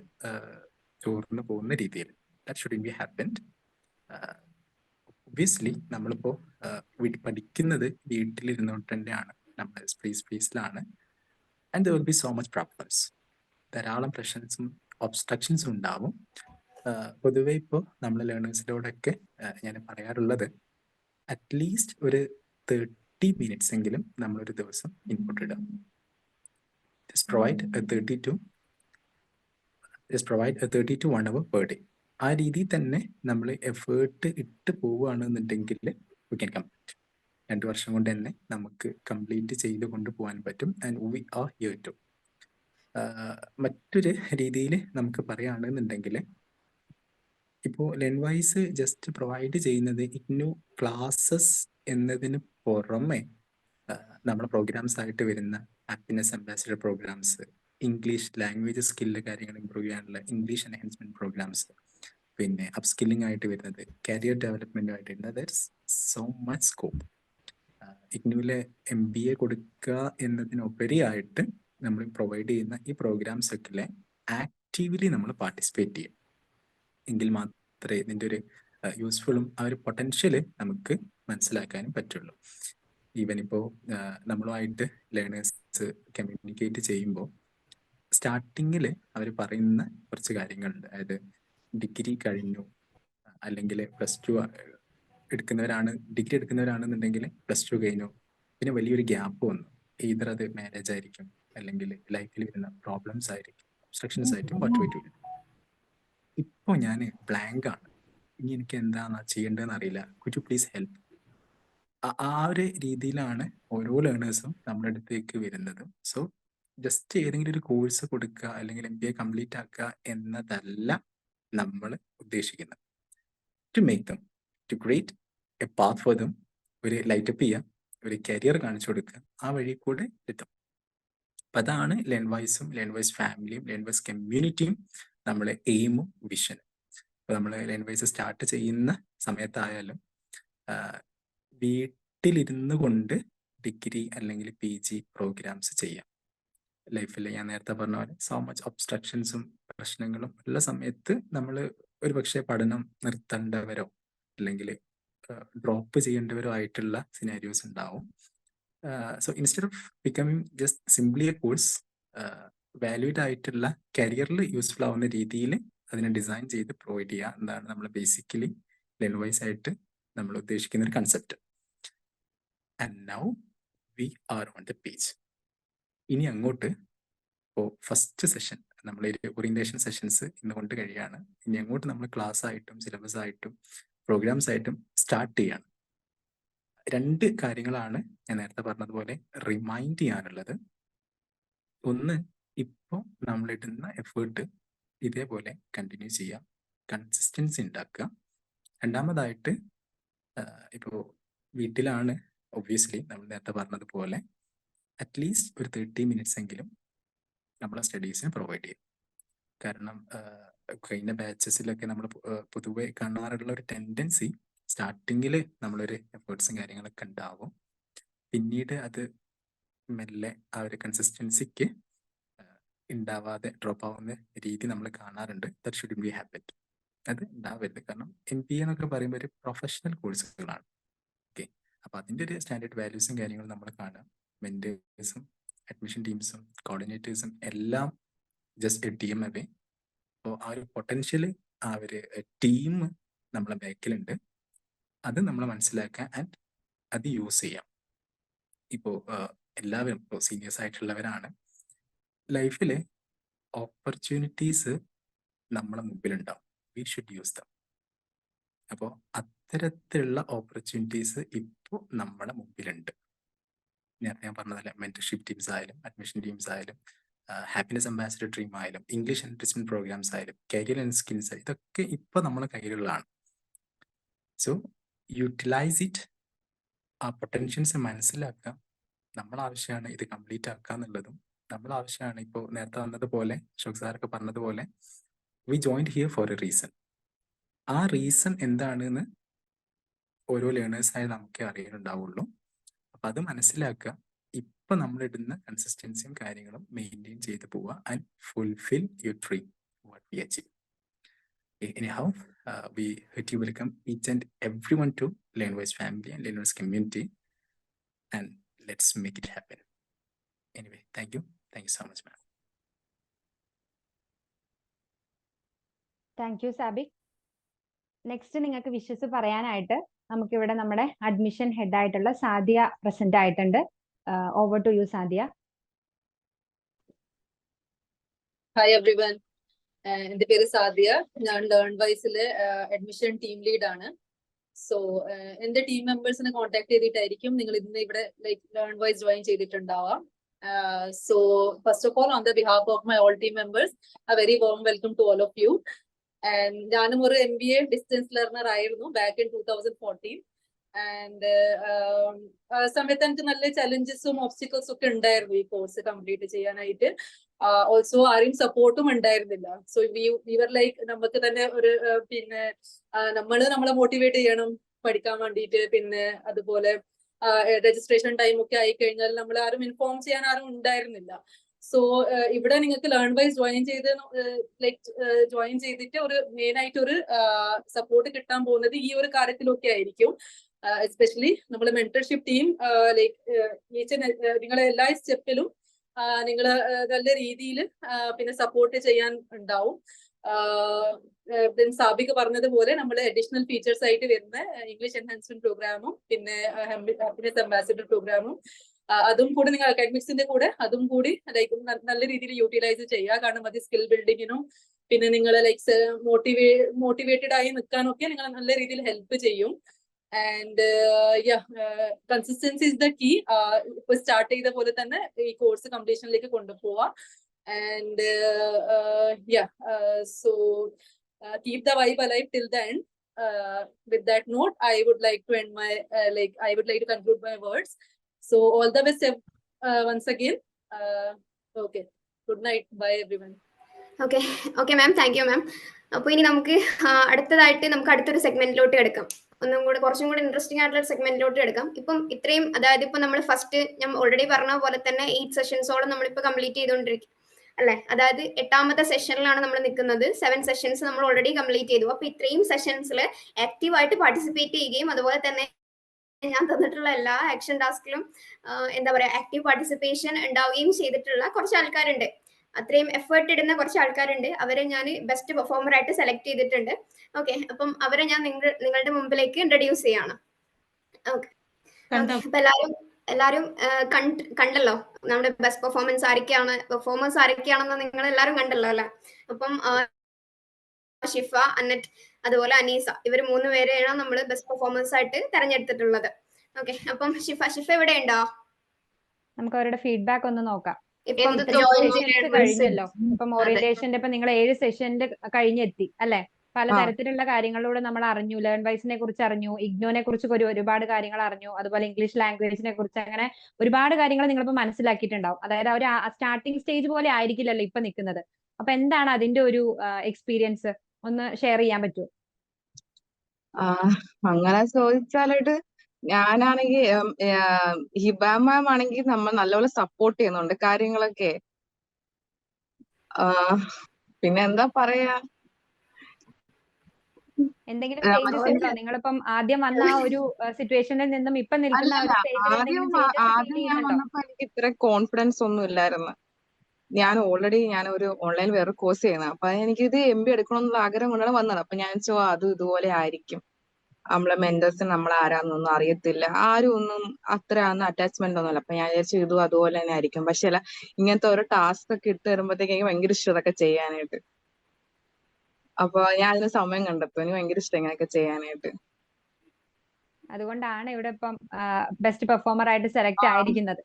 ചോർന്ന് പോകുന്ന രീതിയിൽ. That shouldn't be happened. Obviously നമ്മളിപ്പോൾ പഠിക്കുന്നത് വീട്ടിലിരുന്നുകൊണ്ട് തന്നെയാണ്, നമ്മൾ സ്പേസിലാണ്. And there will be so much problems, ധാരാളം പ്രശ്നൻസും ഒബ്സ്ട്രക്ഷൻസും ഉണ്ടാവും. പൊതുവെ ഇപ്പോൾ നമ്മൾ ലേണേഴ്സിനോടൊക്കെ ഞാൻ പറയാറുള്ളത്, അറ്റ്ലീസ്റ്റ് ഒരു 30 minutes എങ്കിലും നമ്മളൊരു ദിവസം ഇൻപുട്ട് ഇടാം. Just provide a 30 to 1 hour per day. ആ രീതിയിൽ തന്നെ നമ്മൾ എഫേർട്ട് ഇട്ട് പോവുകയാണെന്നുണ്ടെങ്കിൽ വി ക്യാൻ കംപ്ലീറ്റ്. 2 വർഷം കൊണ്ട് തന്നെ നമുക്ക് കംപ്ലീറ്റ് ചെയ്ത് കൊണ്ടുപോകാൻ പറ്റും. And we are here to. മറ്റൊരു രീതിയിൽ നമുക്ക് പറയുകയാണെന്നുണ്ടെങ്കിൽ, ഇപ്പോൾ ലേൺവൈസ് ജസ്റ്റ് പ്രൊവൈഡ് ചെയ്യുന്നത് ഇഗ്നു ക്ലാസ്സസ് എന്നതിന് പുറമെ നമ്മുടെ പ്രോഗ്രാംസ് ആയിട്ട് വരുന്ന happiness ambassador programmes, English language skill കാര്യങ്ങൾ ഇമ്പ്രൂവ് ചെയ്യാനുള്ള ഇംഗ്ലീഷ് എൻഹാൻസ്മെന്റ് പ്രോഗ്രാംസ്, പിന്നെ അപ്സ്കില്ലിംഗ് ആയിട്ട് വരുന്നത്, കരിയർ ഡെവലപ്മെന്റ് ആയിട്ട് വരുന്നത്, there is so much scope. ഇഗ്നുവിലെ MBA കൊടുക്കുക എന്നതിനുപരിയായിട്ട് നമ്മൾ പ്രൊവൈഡ് ചെയ്യുന്ന ഈ പ്രോഗ്രാംസ് ഒക്കെ ആക്റ്റീവ്ലി നമ്മൾ പാർട്ടിസിപ്പേറ്റ് ചെയ്യും. എങ്കിൽ മാത്രമേ ഇതിൻ്റെ ഒരു യൂസ്ഫുള്ളും ആ ഒരു പൊട്ടൻഷ്യല് നമുക്ക് മനസ്സിലാക്കാനും പറ്റുള്ളൂ. ഈവൻ ഇപ്പോൾ നമ്മളുമായിട്ട് ലേണേഴ്സ് കമ്മ്യൂണിക്കേറ്റ് ചെയ്യുമ്പോൾ സ്റ്റാർട്ടിങ്ങിൽ അവർ പറയുന്ന കുറച്ച് കാര്യങ്ങളുണ്ട്. അതായത് ഡിഗ്രി കഴിഞ്ഞു, അല്ലെങ്കിൽ +2 എടുക്കുന്നവരാണ്, ഡിഗ്രി എടുക്കുന്നവരാണെന്നുണ്ടെങ്കിൽ +2 കഴിഞ്ഞു, പിന്നെ വലിയൊരു ഗ്യാപ്പ് വന്നു. ഈതർ അത് മാരേജ് ആയിരിക്കും, അല്ലെങ്കിൽ ലൈഫിൽ വരുന്ന പ്രോബ്ലംസ് ആയിരിക്കും, ഒബ്സ്ട്രക്ഷൻസ് ആയിരിക്കും, വാട്ട്. ഇപ്പോൾ ഞാൻ ബ്ലാങ്ക് ആണ്, ഇനി എനിക്ക് എന്താണ് ചെയ്യേണ്ടതെന്ന് അറിയില്ല, കുഡ് യു പ്ലീസ് ഹെൽപ്പ്. ആ ഒരു രീതിയിലാണ് ഓരോ ലേണേഴ്സും നമ്മുടെ അടുത്തേക്ക് വരുന്നത്. സോ ജസ്റ്റ് ഏതെങ്കിലും ഒരു കോഴ്സ് കൊടുക്കുക അല്ലെങ്കിൽ MBA കംപ്ലീറ്റ് ആക്കുക എന്നതല്ല നമ്മൾ ഉദ്ദേശിക്കുന്നത്. To make them, to create a path for them, ഒരു ലൈറ്റപ്പ് ചെയ്യുക, ഒരു കരിയർ കാണിച്ചു കൊടുക്കുക, ആ വഴി കൂടെ എത്തും. അപ്പം അതാണ് ലേൺവൈസും ലേൺവൈസ് ഫാമിലിയും ലേൺവൈസ് കമ്മ്യൂണിറ്റിയും നമ്മളെ എയിമും വിഷനും. അപ്പോൾ നമ്മൾ ലേൺവൈസ് സ്റ്റാർട്ട് ചെയ്യുന്ന സമയത്തായാലും വീട്ടിലിരുന്നു കൊണ്ട് ഡിഗ്രി അല്ലെങ്കിൽ PG പ്രോഗ്രാംസ് ചെയ്യാം. ലൈഫിൽ ഞാൻ നേരത്തെ പറഞ്ഞ പോലെ സോ മച്ച് ഒബ്സ്ട്രക്ഷൻസും പ്രശ്നങ്ങളും ഉള്ള സമയത്ത് നമ്മൾ ഒരു പക്ഷേ പഠനം നിർത്തേണ്ടവരോ അല്ലെങ്കിൽ ഡ്രോപ്പ് ചെയ്യേണ്ടവരോ ആയിട്ടുള്ള സിനാരിയോസ് ഉണ്ടാവും. So instead of becoming just simply A course, valued ആയിട്ടുള്ള കരിയറിൽ യൂസ്ഫുൾ ആവുന്ന രീതിയിൽ അതിനെ ഡിസൈൻ ചെയ്ത് പ്രൊവൈഡ് ചെയ്യുക എന്നതാണ് നമ്മൾ ബേസിക്കലി ലേൺവൈസ് ആയിട്ട് നമ്മൾ ഉദ്ദേശിക്കുന്ന ഒരു concept. And now we R on the page. ഇനി അങ്ങോട്ട് ഇപ്പോൾ ഫസ്റ്റ് സെഷൻ നമ്മൾ ഓറിയന്റേഷൻ സെഷൻസ് ഇന്ന് കൊണ്ട് കഴിയാണ്. ഇനി അങ്ങോട്ട് നമ്മൾ ക്ലാസ് ആയിട്ടും സിലബസ് ആയിട്ടും പ്രോഗ്രാംസ് ആയിട്ടും സ്റ്റാർട്ട് ചെയ്യാണ്. 2 കാര്യങ്ങളാണ് ഞാൻ നേരത്തെ പറഞ്ഞതുപോലെ റിമൈൻഡ് ചെയ്യാനുള്ളത്. ഒന്ന്, ഇപ്പോൾ നമ്മളിടുന്ന എഫേർട്ട് ഇതേപോലെ കണ്ടിന്യൂ ചെയ്യാം, കൺസിസ്റ്റൻസി ഉണ്ടാക്കുക. രണ്ടാമതായിട്ട് ഇപ്പോൾ വീട്ടിലാണ് ഒബ്വിയസ്ലി നമ്മൾ നേരത്തെ പറഞ്ഞതുപോലെ അറ്റ്ലീസ്റ്റ് ഒരു 30 മിനിറ്റ്സ് എങ്കിലും നമ്മളെ സ്റ്റഡീസിന് പ്രൊവൈഡ് ചെയ്യും. കാരണം കഴിഞ്ഞ ബാച്ചസിലൊക്കെ നമ്മൾ പൊതുവെ കാണാറുള്ള ഒരു ടെൻഡൻസി സ്റ്റാർട്ടിങ്ങിൽ നമ്മളൊരു എഫേർട്സും കാര്യങ്ങളൊക്കെ ഉണ്ടാവും, പിന്നീട് അത് മെല്ലെ ആ ഒരു കൺസിസ്റ്റൻസിക്ക് ഉണ്ടാവാതെ ഡ്രോപ്പ് ആവുന്ന രീതി നമ്മൾ കാണാറുണ്ട്. That should be happen. അത് ഉണ്ടാവരുത്. കാരണം MBA എന്നൊക്കെ പറയുമ്പോൾ ഒരു പ്രൊഫഷണൽ കോഴ്സുകളാണ്. ഓക്കെ, അപ്പൊ അതിൻ്റെ ഒരു സ്റ്റാൻഡേർഡ് വാല്യൂസും കാര്യങ്ങളും നമ്മൾ കാണുക. മെന്റേഴ്സും അഡ്മിഷൻ ടീംസും കോർഡിനേറ്റേഴ്സും എല്ലാം ജസ്റ്റ് ടീം അവേ. അപ്പോൾ ആ ഒരു പൊട്ടൻഷ്യൽ, ആ ഒരു ടീം നമ്മളെ ബാക്കിലുണ്ട്. അത് നമ്മൾ മനസ്സിലാക്കുക ആൻഡ് അത് യൂസ് ചെയ്യാം. ഇപ്പോൾ എല്ലാവരും ഇപ്പോൾ സീനിയേഴ്സ് ആയിട്ടുള്ളവരാണ്, ലൈഫിൽ ഓപ്പർച്യൂണിറ്റീസ് നമ്മളെ മുമ്പിലുണ്ടാവും. We should use them. അപ്പോൾ അത്തരത്തിലുള്ള ഓപ്പർച്യൂണിറ്റീസ് ഇപ്പോൾ നമ്മുടെ മുമ്പിലുണ്ട്. നേരത്തെ ഞാൻ പറഞ്ഞതല്ല, മെന്റർഷിപ്പ് ടീംസ് ആയാലും അഡ്മിഷൻ ടീംസ് ആയാലും ഹാപ്പിനെസ് അംബാസിഡർ ഡ്രീം ആയാലും ഇംഗ്ലീഷ് എൻറിച്ച്മെന്റ് പ്രോഗ്രാംസ് ആയാലും കരിയർ ആൻഡ് സ്കിൽസ്, ഇതൊക്കെ ഇപ്പോൾ നമ്മളെ കയ്യിലുള്ളതാണ്. So utilise it. ആ പൊട്ടൻഷ്യൽസ് മനസ്സിലാക്കുക. നമ്മളെ ആവശ്യമാണ് ഇത് കംപ്ലീറ്റ് ആക്കുക എന്നുള്ളതും. നമ്മളെ ആവശ്യമാണ് ഇപ്പോൾ നേരത്തെ വന്നതുപോലെ അശോക് സാറൊക്കെ പറഞ്ഞതുപോലെ we joined here for a reason. ആ റീസൺ എന്താണെന്ന് ഓരോ ലേണേഴ്സായി നമുക്കേ അറിയാനുണ്ടാവുള്ളൂ. അപ്പൊ അത് മനസ്സിലാക്കുക. ഇപ്പൊ നമ്മളിടുന്ന കൺസിസ്റ്റൻസിയും കാര്യങ്ങളും മെയിൻറ്റെയിൻ ചെയ്ത് പോവുക and fulfil your dream what we achieve. Anyhow, we heartily welcome each and everyone to Learnwise family and Learnwise community, and let's make it happen. Anyway, thank you so much, ma'am. Thank you Sabik. Next നിങ്ങൾക്ക് വിഷസ് പറയാനായിട്ട് നമുക്കിവിടെ നമ്മുടെ അഡ്മിഷൻ ഹെഡ് ആയിട്ടുള്ള സാദിയ പ്രസന്റ് ആയിട്ടുണ്ട്. Over to you Sadia. Hi everyone, എന്റെ പേര് സാദിയ. ഞാൻ ലേൺവൈസിലെ അഡ്മിഷൻ ടീം ലീഡ് ആണ്. സോ എന്റെ ടീം മെമ്പേഴ്സിനെ കോൺടാക്ട് ചെയ്തിട്ടായിരിക്കും നിങ്ങൾ ഇന്ന് ഇവിടെ ലൈക്ക് ലേൺവൈസ് ജോയിൻ ചെയ്തിട്ടുണ്ടാവാം. So first of all, on the behalf of my all team members, a very warm welcome to all of you. And ഞാനും ഒരു MBA ഡിസ്റ്റൻസ് ലേർണർ ആയിരുന്നു ബാക്ക് ഇൻ 2014. ആൻഡ് സമയത്ത് എനിക്ക് നല്ല ചലഞ്ചസും ഒബ്സ്റ്റിക്കിൾസും ഒക്കെ ഉണ്ടായിരുന്നു ഈ കോഴ്സ് കംപ്ലീറ്റ് ചെയ്യാനായിട്ട്. ഓൾസോ ആരെയും സപ്പോർട്ടും ഉണ്ടായിരുന്നില്ല. സോ വിവർ ലൈക്ക് നമുക്ക് തന്നെ ഒരു പിന്നെ നമ്മളെ മോട്ടിവേറ്റ് ചെയ്യണം പഠിക്കാൻ വേണ്ടിയിട്ട്. പിന്നെ അതുപോലെ രജിസ്ട്രേഷൻ ടൈം ഒക്കെ ആയി കഴിഞ്ഞാൽ നമ്മളെ ആരും ഇൻഫോം ചെയ്യാൻ ആരും ഉണ്ടായിരുന്നില്ല. സോ ഇവിടെ നിങ്ങൾക്ക് ലേൺവൈസ് ജോയിൻ ചെയ്തിട്ട് ഒരു മെയിൻ ആയിട്ട് ഒരു സപ്പോർട്ട് കിട്ടാൻ പോകുന്നത് ഈ ഒരു കാര്യത്തിലൊക്കെ ആയിരിക്കും. എസ്പെഷ്യലി നമ്മളെ മെന്റർഷിപ്പ് ടീം നിങ്ങളെ എല്ലാ സ്റ്റെപ്പിലും നിങ്ങൾ നല്ല രീതിയിൽ പിന്നെ സപ്പോർട്ട് ചെയ്യാൻ ഉണ്ടാവും. സാബിക്ക് പറഞ്ഞതുപോലെ നമ്മൾ അഡീഷണൽ ഫീച്ചേഴ്സ് ആയിട്ട് വരുന്ന ഇംഗ്ലീഷ് എൻഹാൻസ്മെന്റ് പ്രോഗ്രാമും പിന്നെ ഹാപ്പിനെസ് അംബാസിഡർ പ്രോഗ്രാമും അതും കൂടി നിങ്ങൾ അക്കാഡമിക്സിന്റെ കൂടെ അതും കൂടി ലൈക്ക് നല്ല രീതിയിൽ യൂട്ടിലൈസ് ചെയ്യുക. കാരണം അത് സ്കിൽ ബിൽഡിങ്ങിനും പിന്നെ നിങ്ങൾ ലൈക്ക് മോട്ടിവേറ്റഡ് ആയി നിൽക്കാനൊക്കെ നിങ്ങൾ നല്ല രീതിയിൽ ഹെൽപ്പ് ചെയ്യും. And consistency is the key. ഇപ്പൊ സ്റ്റാർട്ട് ചെയ്ത പോലെ തന്നെ ഈ കോഴ്സ് കംപ്ലീഷനിലേക്ക് കൊണ്ടുപോവാം. And so keep the vibe alive till the end. With that note, I would like to end my I would like to conclude my words. So all the best once again. Okay, good night, bye everyone. Okay ma'am, thank you ma'am. അപ്പോൾ ഇനി നമുക്ക് അടുത്തതായിട്ട് നമുക്ക് അടുത്തൊരു സെഗ്മെന്റിലോട്ട് എടുക്കാം. കുറച്ചും കൂടി ഇൻട്രസ്റ്റിംഗ് ആയിട്ടുള്ള സെഗ്മെന്റിലോട്ട് എടുക്കാം. ഇപ്പം ഇത്രയും, അതായത് ഇപ്പൊ നമ്മൾ ഫസ്റ്റ് ഞാൻ ഓൾറെഡി പറഞ്ഞ പോലെ തന്നെ 8 സെഷൻസോളം നമ്മളിപ്പോ കംപ്ലീറ്റ് ചെയ്തുകൊണ്ടിരിക്കും അല്ലെ. അതായത് 8ാമത്തെ സെഷനിലാണ് നമ്മൾ നിൽക്കുന്നത്. 7 സെഷൻസ് നമ്മൾ ഓൾറെഡി കംപ്ലീറ്റ് ചെയ്തു. അപ്പൊ ഇത്രയും സെഷൻസിൽ ആക്റ്റീവായിട്ട് പാർട്ടിസിപ്പേറ്റ് ചെയ്യുകയും അതുപോലെ തന്നെ ഞാൻ തന്നിട്ടുള്ള എല്ലാ ആക്ഷൻ ടാസ്കിലും എന്താ പറയാ ആക്റ്റീവ് പാർട്ടിസിപ്പേഷൻ ഉണ്ടാവുകയും ചെയ്തിട്ടുള്ള കുറച്ച് ആൾക്കാരുണ്ട്. അത്രയും എഫേർട്ട് ഇടുന്ന കുറച്ച് ആൾക്കാരുണ്ട്. അവരെ ഞാൻ ബെസ്റ്റ് പെർഫോമർ ആയിട്ട് സെലക്ട് ചെയ്തിട്ടുണ്ട്. ഓക്കെ, അപ്പം അവരെ ഞാൻ നിങ്ങളുടെ മുമ്പിലേക്ക് ഇൻട്രൊഡ്യൂസ് ചെയ്യാണ്. ഓക്കെ, അപ്പൊ എല്ലാരും കണ്ടല്ലോ നമ്മുടെ ബെസ്റ്റ് പെർഫോമേഴ്സ് ആരൊക്കെയാണെന്ന് നിങ്ങൾ എല്ലാവരും കണ്ടല്ലോ അല്ലെ. അപ്പം ഷിഫ, അന്നറ്റ്, അതുപോലെ അനീസ, ഇവർ 3 പേരെയാണ് നമ്മൾ ബെസ്റ്റ് പെർഫോമേഴ്സ് ആയിട്ട് തെരഞ്ഞെടുത്തിട്ടുള്ളത്. ഓക്കെ, അപ്പം ഷിഫ ഇവിടെ ഉണ്ടോ? നമുക്ക് അവരുടെ ഫീഡ്ബാക്ക് ഒന്ന് നോക്കാം. ഇപ്പം കഴിഞ്ഞല്ലോ. ഇപ്പം ഓറിയന്റേഷന്റെ ഇപ്പൊ നിങ്ങൾ 7 സെഷനിൽ കഴിഞ്ഞെത്തി അല്ലെ. പലതരത്തിലുള്ള കാര്യങ്ങളിലൂടെ നമ്മൾ അറിഞ്ഞു. ലേൺ വൈസിനെ കുറിച്ച് അറിഞ്ഞു, ഇഗ്നോനെ കുറിച്ച് ഒരുപാട് കാര്യങ്ങൾ അറിഞ്ഞു, അതുപോലെ ഇംഗ്ലീഷ് ലാംഗ്വേജിനെ കുറിച്ച്, അങ്ങനെ ഒരുപാട് കാര്യങ്ങൾ നിങ്ങളിപ്പോ മനസ്സിലാക്കിയിട്ടുണ്ടാവും. അതായത് ഒരു സ്റ്റാർട്ടിംഗ് സ്റ്റേജ് പോലെ ആയിരിക്കില്ലല്ലോ ഇപ്പൊ നിൽക്കുന്നത്. അപ്പൊ എന്താണ് അതിന്റെ ഒരു എക്സ്പീരിയൻസ് ഒന്ന് ഷെയർ ചെയ്യാൻ പറ്റുമോ? അങ്ങനെ ചോദിച്ചാലായിട്ട് ഞാനാണെങ്കിൽ ഹിബ മാം ആണെങ്കിൽ നമ്മൾ നല്ലപോലെ സപ്പോർട്ട് ചെയ്യുന്നുണ്ട് കാര്യങ്ങളൊക്കെ. പിന്നെ എന്താ പറയാ, എന്തെങ്കിലും ചേഞ്ചസ് ഉണ്ടോ? നിങ്ങളിപ്പം ആദ്യം വന്ന ആ ഒരു സിറ്റുവേഷനിൽ നിന്നും ഇപ്പൊ നിൽക്കുന്ന ആ അല്ലല്ല, ഒരു സ്റ്റേജിൽ എന്തെങ്കിലും ചേഞ്ചസ് ഫീൽ ആദ്യം ഞാൻ ചെയ്യുന്നുണ്ടോ? വന്നപ്പോ എനിക്ക് ഇത്ര കോൺഫിഡൻസ് ഒന്നും ഇല്ലായിരുന്നു. ഞാൻ ഓൾറെഡി ഒരു ഓൺലൈൻ വേറെ കോഴ്സ് ചെയ്യുന്നത്. അപ്പൊ എനിക്കിത് MBA എടുക്കണമെന്നുള്ള ആഗ്രഹം കൊണ്ടാണ് വന്നത്. അപ്പൊ ഞാൻ അതും ഇതുപോലെ ആയിരിക്കും, നമ്മളെ മെന്റേഴ്സിന് നമ്മൾ ആരാന്നൊന്നും അറിയത്തില്ല, ആരും ഒന്നും അത്ര അറ്റാച്ച്മെന്റ് ഒന്നുമില്ല. അപ്പൊ ഞാൻ വിചാരിച്ചു ഇതും അതുപോലെ തന്നെ ആയിരിക്കും. പക്ഷെ അല്ല, ഇങ്ങനത്തെ ഓരോ ടാസ്ക് ഒക്കെ ഇട്ട് തരുമ്പോഴത്തേക്ക് എനിക്ക് ഭയങ്കര ഇഷ്ടം അതൊക്കെ ചെയ്യാനായിട്ട്. അപ്പൊ ഞാൻ അതിന് സമയം കണ്ടെത്തും. എനിക്ക് ഭയങ്കര ഇഷ്ടം ഇങ്ങനെയൊക്കെ ചെയ്യാനായിട്ട്. അതുകൊണ്ടാണ് ഇവിടെ ഇപ്പം ബെസ്റ്റ് പെർഫോമർ ആയിട്ട് സെലക്ട് ആ, ആയിരിക്കുന്നത്.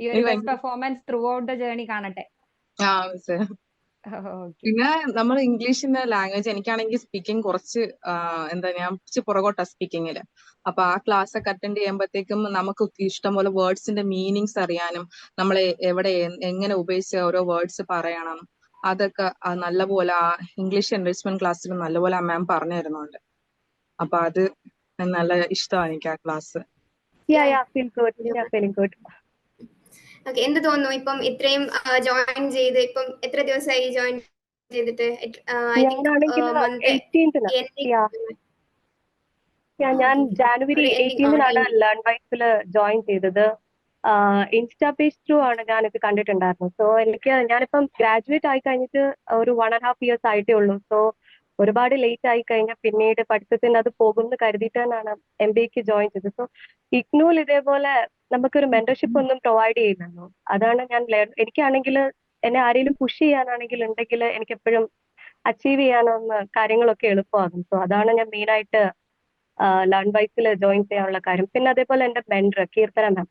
ഈ ഒരു എനിക്ക് ബെസ്റ്റ് ഭയങ്കര performance through out the journey കാണട്ടെ. മിസ്സേ. ഓക്കെ. പിന്നെ നമ്മൾ ഇംഗ്ലീഷിന്റെ ലാംഗ്വേജ്, എനിക്കാണെങ്കിൽ സ്പീക്കിംഗ് കുറച്ച് ഞാൻ കുറച്ച് പുറകോട്ടാ സ്പീക്കിങ്ങില്. അപ്പൊ ആ ക്ലാസ് ഒക്കെ അറ്റൻഡ് ചെയ്യുമ്പോഴത്തേക്കും നമുക്ക് ഇഷ്ടംപോലെ വേർഡ്സിന്റെ മീനിങ്സ് അറിയാനും, നമ്മളെ എവിടെ എങ്ങനെ ഉപയോഗിച്ച് ഓരോ വേർഡ്സ് പറയണം, അതൊക്കെ നല്ലപോലെ ആ ഇംഗ്ലീഷ് എൻറിച്ച്മെന്റ് ക്ലാസ്സിൽ നല്ലപോലെ ആ മാം പറഞ്ഞു തരുന്നുണ്ട്. അപ്പൊ അത് നല്ല ഇഷ്ടമാണ് എനിക്ക് ആ ക്ലാസ്. feeling good. ഓക്കെ, എന്ത് തോന്നുന്നു ഇപ്പം ഇത്രയും ജോയിൻ ചെയ്ത് ഇപ്പം എത്ര ദിവസമായി ജോയിൻ ചെയ്തിട്ട്? ഐ തിങ്ക് മന്ത് 18th ഞാൻ ജാനുവരി 18th ലേൺ വൈസിൽ ജോയിൻ ചെയ്തത്. ഇൻസ്റ്റാ പേജ് ത്രൂ ആണ് ഞാനിത് കണ്ടിട്ടുണ്ടായിരുന്നത്. സോ ഞാനിപ്പം ഗ്രാജുവേറ്റ് ആയി കഴിഞ്ഞിട്ട് ഒരു 1.5 years ആയിട്ടേ ഉള്ളൂ. സോ ഒരുപാട് ലേറ്റ് ആയി കഴിഞ്ഞാൽ പിന്നീട് പഠിത്തത്തിന് അത് പോകുമെന്ന് കരുതിയിട്ടാണ് MBAക്ക് ജോയിൻ ചെയ്തത്. സോ ഇഗ്നൂൽ ഇതേപോലെ നമുക്കൊരു മെന്റർഷിപ്പ് ഒന്നും പ്രൊവൈഡ് ചെയ്യുന്നുള്ളൂ. അതാണ് എനിക്കാണെങ്കിൽ എന്നെ ആരെങ്കിലും പുഷ് ചെയ്യാനാണെങ്കിൽ ഉണ്ടെങ്കിൽ എനിക്ക് എപ്പോഴും അച്ചീവ് ചെയ്യാനൊന്ന് കാര്യങ്ങളൊക്കെ എളുപ്പമാകും. സോ അതാണ് ഞാൻ മെയിനായിട്ട് ലേൺ വൈസിൽ ജോയിൻ ചെയ്യാനുള്ള കാര്യം. പിന്നെ അതേപോലെ എന്റെ മെന്റർ കീർത്തന മാം,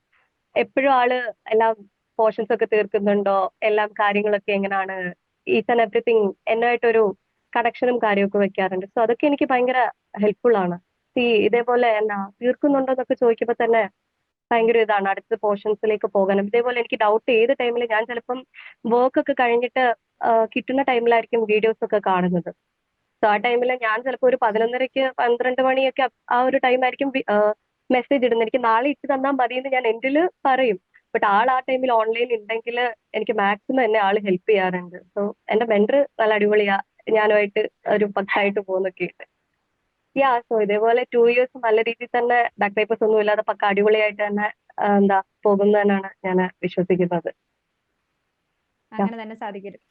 എപ്പോഴും ആള് എല്ലാം പോർഷൻസ് ഒക്കെ തീർക്കുന്നുണ്ടോ, എല്ലാം കാര്യങ്ങളൊക്കെ എങ്ങനെയാണ്, ഈച്ച് ആൻഡ് എവറിത്തിങ് എന്നായിട്ടൊരു കണക്ഷനും കാര്യമൊക്കെ വെക്കാറുണ്ട്. സോ അതൊക്കെ എനിക്ക് ഭയങ്കര ഹെൽപ്ഫുൾ ആണ്. ഇതേപോലെ തീർക്കുന്നുണ്ടോ എന്നൊക്കെ ചോദിക്കുമ്പോൾ തന്നെ ഭയങ്കര ഇതാണ് അടുത്ത പോർഷൻസിലേക്ക് പോകാനും. ഇതേപോലെ എനിക്ക് ഡൗട്ട് ഏത് ടൈമിൽ ഞാൻ ചിലപ്പം വർക്ക് ഒക്കെ കഴിഞ്ഞിട്ട് കിട്ടുന്ന ടൈമിലായിരിക്കും വീഡിയോസ് ഒക്കെ കാണുന്നത്. സോ ആ ടൈമിൽ ഞാൻ ചിലപ്പോൾ ഒരു 11:30 12 മണിയൊക്കെ ആ ഒരു ടൈമായിരിക്കും മെസ്സേജ് ഇടുന്നത്. എനിക്ക് നാളെ ഇട്ട് തന്നാൽ മതി എന്ന് ഞാൻ എൻ്റെ പറയും. ബട്ട് ആൾ ആ ടൈമിൽ ഓൺലൈൻ ഉണ്ടെങ്കിൽ എനിക്ക് മാക്സിമം എന്നെ ആള് ഹെൽപ്പ് ചെയ്യാറുണ്ട്. സോ എന്റെ മെന്റർ നല്ല അടിപൊളിയാ, ഞാനുമായിട്ട് ഒരു പക്കായിട്ട് പോകുന്നൊക്കെ ഉണ്ട്. സോ ഇതേപോലെ 2 years നല്ല രീതിയിൽ തന്നെ ബാക്ക് പേപ്പേഴ്സ് ഒന്നും ഇല്ലാതെ പക്ക അടിപൊളിയായിട്ട് തന്നെ പോകുന്നതെന്നാണ് ഞാൻ വിശ്വസിക്കുന്നത്. അങ്ങനെ തന്നെ സാധിക്കരുത്.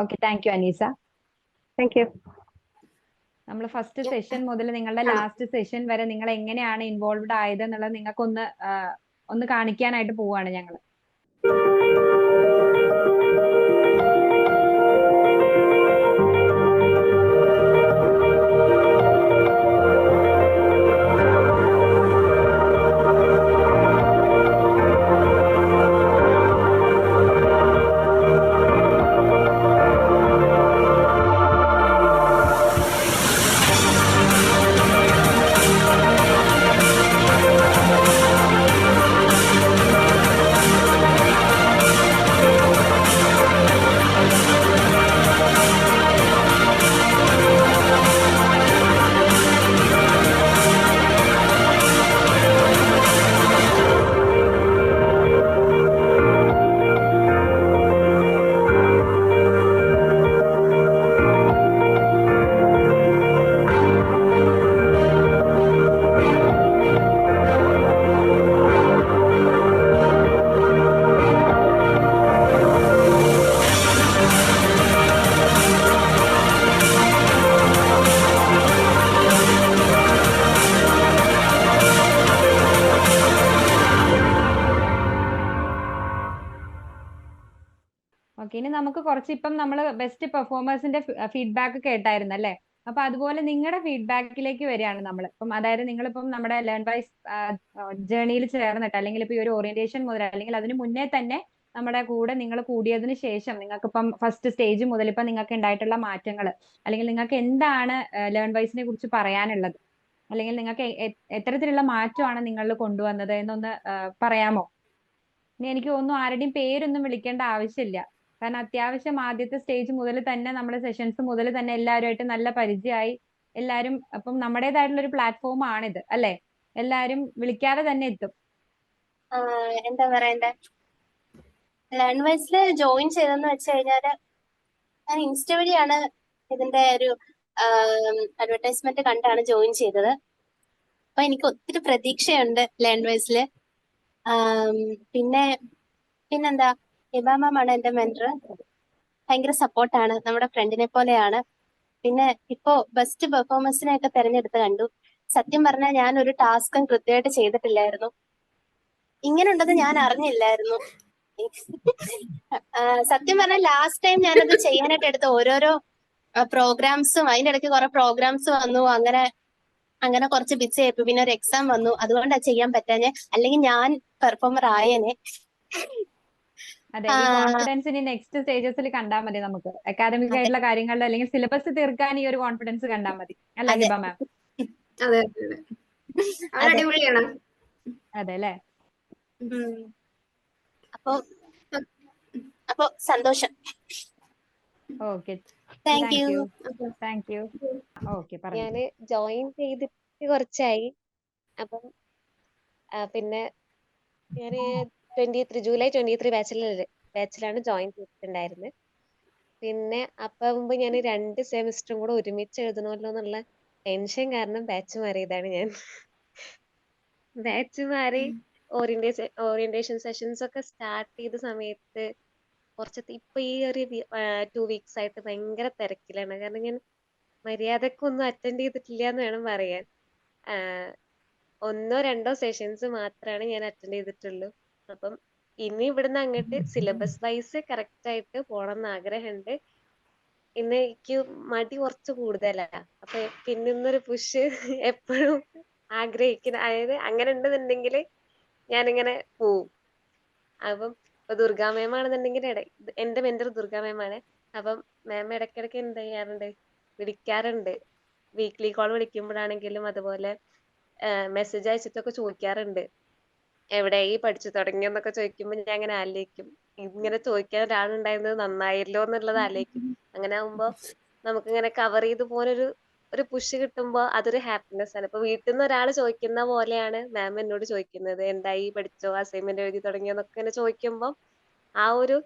Okay thank you Aneesa. Thank you. നമ്മൾ ഫസ്റ്റ് സെഷൻ മുതൽ നിങ്ങളുടെ ലാസ്റ്റ് സെഷൻ വരെ നിങ്ങൾ എങ്ങനെയാണ് ഇൻവോൾവ്ഡ് ആയത് എന്നുള്ളത് നിങ്ങൾക്ക് ഒന്ന് കാണിക്കാനായിട്ട് പോവാണ് ഞങ്ങൾ. ഓക്കെ, ഇനി നമുക്ക് കുറച്ച് ഇപ്പം നമ്മൾ ബെസ്റ്റ് പെർഫോമേഴ്സിന്റെ ഫീഡ്ബാക്ക് കേട്ടായിരുന്നു അല്ലേ? അപ്പൊ അതുപോലെ നിങ്ങളുടെ ഫീഡ്ബാക്കിലേക്ക് വരികയാണ് നമ്മൾ. ഇപ്പം അതായത് നിങ്ങളിപ്പം നമ്മുടെ ലേൺ വൈസ് ജേർണിയിൽ ചേർന്നിട്ട് അല്ലെങ്കിൽ ഇപ്പൊ ഈ ഒരു ഓറിയന്റേഷൻ മുതൽ അല്ലെങ്കിൽ അതിന് മുന്നേ തന്നെ നമ്മുടെ കൂടെ നിങ്ങൾ കൂടിയതിന് ശേഷം നിങ്ങൾക്ക് ഇപ്പം ഫസ്റ്റ് സ്റ്റേജ് മുതൽ ഇപ്പം നിങ്ങൾക്ക് ഉണ്ടായിട്ടുള്ള മാറ്റങ്ങൾ, അല്ലെങ്കിൽ നിങ്ങൾക്ക് എന്താണ് ലേൺ വൈസിനെ കുറിച്ച് പറയാനുള്ളത്, അല്ലെങ്കിൽ നിങ്ങൾക്ക് എത്തരത്തിലുള്ള മാറ്റമാണ് നിങ്ങളിൽ കൊണ്ടുവന്നത് എന്നൊന്ന് പറയാമോ? ഇനി എനിക്ക് തോന്നുന്നു ആരുടെയും പേരൊന്നും വിളിക്കേണ്ട ആവശ്യമില്ല. കാരണം അത്യാവശ്യം ആദ്യത്തെ സ്റ്റേജ് മുതൽ തന്നെ നമ്മുടെ സെഷൻസ് മുതൽ തന്നെ എല്ലാവരുമായിട്ട് നല്ല പരിചയമായി. എല്ലാവരും അപ്പം നമ്മുടേതായിട്ടുള്ള ഒരു പ്ലാറ്റ്ഫോം ആണിത് അല്ലെ? എല്ലാവരും വിളിക്കാതെ തന്നെ എത്തും. എന്താ പറയണ്ടേ, ലേൺ വൈസില് ജോയിൻ ചെയ്തെന്ന് വെച്ച് കഴിഞ്ഞാല് ഞാൻ ഇൻസ്റ്റ വഴിയാണ് ഇതിന്റെ ഒരു അഡ്വർടൈസ്മെന്റ് കണ്ടാണ് ജോയിൻ ചെയ്തത്. അപ്പൊ എനിക്ക് ഒത്തിരി പ്രതീക്ഷയുണ്ട് ലേൺ വൈസില്. പിന്നെന്താ, ഹിബ മാം ആണ് എന്റെ മെന്റർ. ഭയങ്കര സപ്പോർട്ടാണ്, നമ്മുടെ ഫ്രണ്ടിനെ പോലെയാണ്. പിന്നെ ഇപ്പോ ബെസ്റ്റ് പെർഫോമൻസിനെയൊക്കെ തെരഞ്ഞെടുത്ത് കണ്ടു. സത്യം പറഞ്ഞാൽ ഞാൻ ഒരു ടാസ്കും കൃത്യമായിട്ട് ചെയ്തിട്ടില്ലായിരുന്നു. ഇങ്ങനെ ഉണ്ടെന്ന് ഞാൻ അറിഞ്ഞില്ലായിരുന്നു. സത്യം പറഞ്ഞാൽ ലാസ്റ്റ് ടൈം ഞാനത് ചെയ്യാനായിട്ട് എടുത്ത ഓരോരോ പ്രോഗ്രാംസും, അതിന്റെ ഇടയ്ക്ക് കുറെ പ്രോഗ്രാംസ് വന്നു, അങ്ങനെ കുറച്ച് ബിറ്റ്സ് ആയിപ്പോ. പിന്നെ ഒരു എക്സാം വന്നു, അതുകൊണ്ടാ ചെയ്യാൻ പറ്റാഞ്ഞെ. അല്ലെങ്കിൽ ഞാൻ പെർഫോമർ ആയേനെ. അതെ, ഈ കോൺഫിഡൻസ് ഇനി നെക്സ്റ്റ് സ്റ്റേജസിൽ കണ്ടാൽ മതി. നമുക്ക് അക്കാദമിക് ആയിട്ടുള്ള കാര്യങ്ങളിൽ അല്ലെങ്കിൽ സിലബസ് തീർക്കാൻ ഈ ഒരു കോൺഫിഡൻസ് കണ്ടാൽ മതി അല്ലെ ഹിബ മാം? അതെ അടിപൊളിയാണ്. അതെ അല്ലെ? അപ്പൊ സന്തോഷം. Okay, thank U. Thank U. Okay, ഞാന് ജോയിൻ ചെയ്തിട്ട് കുറച്ചായി. അപ്പം പിന്നെ ഞാന് ജൂലൈ 23 ബാച്ചിലാണ് ജോയിൻ ചെയ്തിട്ടുണ്ടായിരുന്നത്. പിന്നെ അപ്പം മുമ്പ് ഞാൻ 2 സെമിസ്റ്ററും കൂടെ ഒരുമിച്ച് എഴുതണമല്ലോ എന്നുള്ള ടെൻഷൻ കാരണം ബാച്ച് മാറിയതാണ് ഞാൻ. ബാച്ച് മാറി ഓറിയന്റേഷൻ സെഷൻസ് ഒക്കെ സ്റ്റാർട്ട് ചെയ്ത സമയത്ത് ഇപ്പൊ ഈ ഒരു 2 വീക്സ് ആയിട്ട് ഭയങ്കര തിരക്കിലാണ്. കാരണം ഞാൻ മര്യാദക്കൊന്നും അറ്റൻഡ് ചെയ്തിട്ടില്ല എന്ന് വേണം പറയാൻ. 1 or 2 സെഷൻസ് മാത്രമാണ് ഞാൻ അറ്റൻഡ് ചെയ്തിട്ടുള്ളൂ. അപ്പം ഇനി ഇവിടുന്ന് അങ്ങോട്ട് സിലബസ് വൈസ് കറക്റ്റ് ആയിട്ട് പോണം എന്ന് ആഗ്രഹമുണ്ട്. ഇന്ന് എനിക്ക് മടി കുറച്ച് കൂടുതലാണ്. അപ്പൊ പിന്നെ ഇന്നൊരു പുഷ് എപ്പോഴും ആഗ്രഹിക്കുന്ന, അതായത് അങ്ങനെ ഉണ്ടെന്നുണ്ടെങ്കിൽ ഞാനിങ്ങനെ പോവും. അപ്പം ഇപ്പൊ ദുർഗാ മാം ആണെന്നുണ്ടെങ്കിൽ എന്റെ മെന്റർ ദുർഗാ മാം ആണ്. അപ്പം മാം ഇടയ്ക്കിടയ്ക്ക് എന്ത് ചെയ്യാറുണ്ട്, വിളിക്കാറുണ്ട്. വീക്ക്ലി കോൾ വിളിക്കുമ്പോഴാണെങ്കിലും അതുപോലെ മെസ്സേജ് അയച്ചിട്ടൊക്കെ ചോദിക്കാറുണ്ട്, എവിടെയായി പഠിച്ചു തുടങ്ങിയെന്നൊക്കെ ചോദിക്കുമ്പോൾ ഞാൻ അങ്ങനെ ആലോചിക്കും, ഇങ്ങനെ ചോദിക്കാൻ ഒരാളുണ്ടായിരുന്നത് നന്നായല്ലോ എന്നുള്ളത് ആലോചിക്കും. അങ്ങനെ ആകുമ്പോ നമുക്കിങ്ങനെ കവർ ചെയ്ത് ഒരു പുഷ് കിട്ടുമ്പോൾ അതൊരു ഹാപ്പിനെസ് ആണ്. ഇപ്പൊ വീട്ടിൽ നിന്ന് ഒരാൾ ചോദിക്കുന്ന പോലെയാണ് മാം എന്നോട് ചോദിക്കുന്നത്, എന്തായി പഠിച്ചോ, അസൈൻമെന്റ് എഴുതി തുടങ്ങിയോന്നൊക്കെ ഇങ്ങനെ ചോദിക്കുമ്പോൾ ആ ഒരു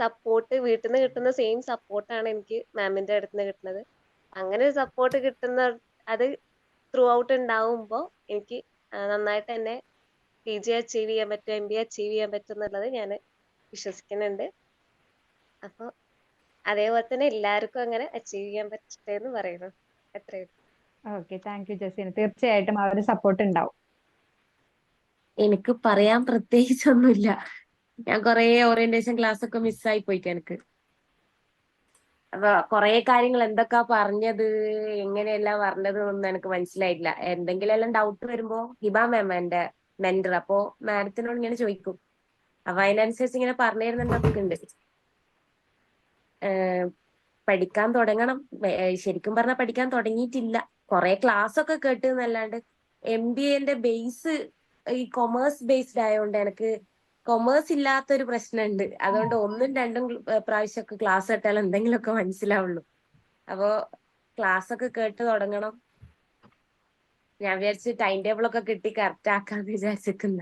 സപ്പോർട്ട് വീട്ടിൽ നിന്ന് കിട്ടുന്ന സെയിം സപ്പോർട്ടാണ് എനിക്ക് മാമിന്റെ അടുത്ത് നിന്ന് കിട്ടുന്നത്. അങ്ങനെ ഒരു സപ്പോർട്ട് കിട്ടുന്ന അത് ത്രൂ ഔട്ട് ഉണ്ടാവുമ്പോൾ എനിക്ക് നന്നായിട്ട് തന്നെ PG അച്ചീവ് ചെയ്യാൻ പറ്റും, MBA അച്ചീവ് ചെയ്യാൻ പറ്റും എന്നുള്ളത് ഞാൻ വിശ്വസിക്കുന്നുണ്ട്. അപ്പൊ അതേപോലെ തന്നെ എല്ലാവർക്കും അങ്ങനെ അച്ചീവ് ചെയ്യാൻ പറ്റട്ടെ എന്ന് പറയുന്നു. അത്രയും. Okay, thank U Jaseena. തീർച്ചയായിട്ടും ആ ഒരു സപ്പോർട്ട് ഉണ്ടാവും. എനിക്ക് പറയാൻ പ്രത്യേകിച്ചൊന്നുമില്ല. ഞാൻ കുറെ ഓറിയന്റേഷൻ ക്ലാസ് ഒക്കെ മിസ്സായി പോയിട്ട് എനിക്ക്. അപ്പൊ കുറെ കാര്യങ്ങൾ എന്തൊക്കെയാ പറഞ്ഞത്, എങ്ങനെയെല്ലാം പറഞ്ഞത് ഒന്നും എനിക്ക് മനസ്സിലായിട്ടില്ല. എന്തെങ്കിലും എല്ലാം ഡൗട്ട് വരുമ്പോ ഹിബ മാം എന്റെ മെന്റർ, അപ്പോ മാഡത്തിനോട് ഇങ്ങനെ ചോദിക്കും. അപ്പൊ അതിനനുസരിച്ച് ഇങ്ങനെ പറഞ്ഞു തരുന്നുണ്ടൊക്കെ ഉണ്ട്. പഠിക്കാൻ തുടങ്ങണം. ശരിക്കും പറഞ്ഞാൽ പഠിക്കാൻ തുടങ്ങിയിട്ടില്ല. കുറെ ക്ലാസ് ഒക്കെ കേട്ട് എന്നല്ലാണ്ട് MBA ബേസ് ഈ കൊമേഴ്സ് ബേസ്ഡ് ആയതുകൊണ്ട് എനിക്ക് കൊമേഴ്സ് ഇല്ലാത്തൊരു പ്രശ്നമുണ്ട്. അതുകൊണ്ട് 1ഉം 2ഉം പ്രാവശ്യമൊക്കെ ക്ലാസ് കേട്ടാൽ എന്തെങ്കിലുമൊക്കെ മനസ്സിലാവുള്ളൂ. അപ്പോ ക്ലാസ് ഒക്കെ കേട്ട് തുടങ്ങണം. ഞാൻ വിചാരിച്ച് ടൈം ടേബിൾ ഒക്കെ കിട്ടി കറക്റ്റ് ആക്കാന്ന് വിചാരിച്ചിരിക്കുന്ന.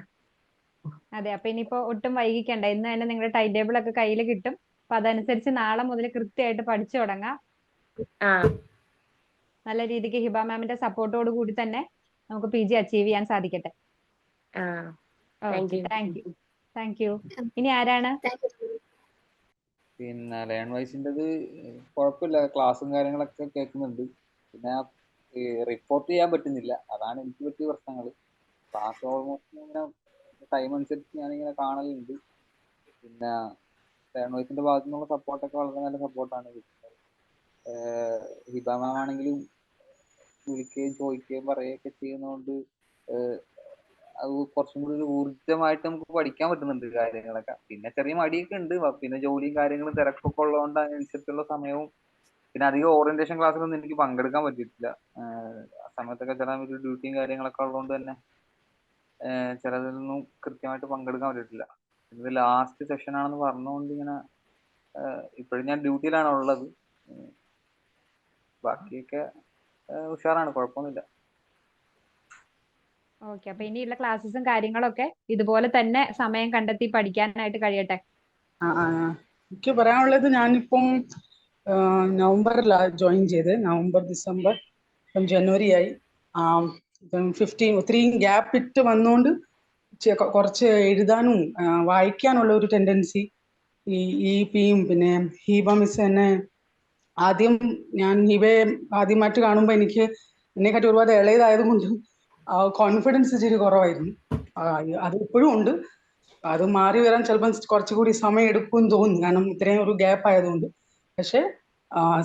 അതെ, അപ്പൊ ഇനിയിപ്പോ ഒട്ടും വൈകിക്കണ്ട. ഇന്ന് തന്നെ നിങ്ങളുടെ ടൈം ടേബിൾ ഒക്കെ കയ്യിൽ കിട്ടും. അപ്പൊ അതനുസരിച്ച് നാളെ മുതൽ കൃത്യമായിട്ട് പഠിച്ചു തുടങ്ങാം. നല്ല രീതിക്ക് ഹിബ മാമിന്റെ സപ്പോർട്ടോട് കൂടി തന്നെ നമുക്ക് PG അച്ചീവ് ചെയ്യാൻ സാധിക്കട്ടെ. Thank you. ഇനി ആരാണ്? പിന്നെ ലേൺ വൈസിൻ്റെത് കുഴപ്പമില്ല, ക്ലാസ്സും കാര്യങ്ങളൊക്കെ കേൾക്കുന്നുണ്ട്. പിന്നെ റിപ്പോർട്ട് ചെയ്യാൻ പറ്റുന്നില്ല, അതാണ് എനിക്ക് പറ്റിയ പ്രശ്നങ്ങൾ. ക്ലാസ് ഓൾമോസ്റ്റ് ഇങ്ങനെ ടൈം അനുസരിച്ച് ഞാനിങ്ങനെ കാണലുണ്ട്. പിന്നെ ലേൺ വൈസിന്റെ ഭാഗത്തു നിന്നുള്ള സപ്പോർട്ടൊക്കെ വളരെ നല്ല സപ്പോർട്ടാണ് കിട്ടുന്നത്. ഹിബ മാം ആണെങ്കിലും വിളിക്കുകയും ചോദിക്കുകയും പറയുകയൊക്കെ ചെയ്യുന്നതുകൊണ്ട് അത് കുറച്ചും കൂടി ഒരു ഊർജ്ജമായിട്ട് നമുക്ക് പഠിക്കാൻ പറ്റുന്നുണ്ട് കാര്യങ്ങളൊക്കെ. പിന്നെ ചെറിയ മടിയൊക്കെ ഉണ്ട്, പിന്നെ ജോലിയും കാര്യങ്ങളും തിരക്കൊക്കെ ഉള്ളതുകൊണ്ട് അതിനനുസരിച്ചുള്ള സമയവും, പിന്നെ അധികം ഓറിയന്റേഷൻ ക്ലാസ്സിലൊന്നും എനിക്ക് പങ്കെടുക്കാൻ പറ്റിയിട്ടില്ല. ആ സമയത്തൊക്കെ ചില ഒരു ഡ്യൂട്ടിയും കാര്യങ്ങളൊക്കെ ഉള്ളതുകൊണ്ട് തന്നെ ചിലതിലൊന്നും കൃത്യമായിട്ട് പങ്കെടുക്കാൻ പറ്റിയിട്ടില്ല. ഇത് ലാസ്റ്റ് സെഷൻ ആണെന്ന് പറഞ്ഞുകൊണ്ട് ഇങ്ങനെ ഇപ്പോഴും ഞാൻ ഡ്യൂട്ടിയിലാണ് ഉള്ളത്. ബാക്കിയൊക്കെ ഉഷാറാണ്, കുഴപ്പമൊന്നുമില്ല. ഓക്കെ, അപ്പൊ ഇനിയുള്ള ക്ലാസ്സസും കാര്യങ്ങളൊക്കെ ഇതുപോലെ തന്നെ സമയം കണ്ടെത്തി പഠിക്കാനായിട്ട് കഴിയട്ടെ. എനിക്ക് പറയാനുള്ളത്, ഞാനിപ്പം നവംബറിലാണ് ജോയിൻ ചെയ്ത്. നവംബർ, ഡിസംബർ, ഇപ്പം ജനുവരി ആയി. 15 ഒത്തിരിയും ഗ്യാപ്പ് ഇട്ട് വന്നുകൊണ്ട് കുറച്ച് എഴുതാനും വായിക്കാനുള്ള ഒരു ടെൻഡൻസി ഈ പിയും പിന്നെ ഹീബ മിസ് എന്നെ ഞാൻ ഹീബയെ ആദ്യമായിട്ട് കാണുമ്പോൾ എനിക്ക് എന്നെക്കാട്ടി ഒരുപാട് ഇളയതായതുകൊണ്ട് കോൺഫിഡൻസ് ഇച്ചിരി കുറവായിരുന്നു. അത് ഇപ്പോഴും ഉണ്ട്. അത് മാറി വരാൻ ചിലപ്പം കുറച്ചുകൂടി സമയം എടുക്കുമെന്ന് തോന്നുന്നു, കാരണം ഇത്രയും ഒരു ഗ്യാപ്പ് ആയതുകൊണ്ട്. പക്ഷെ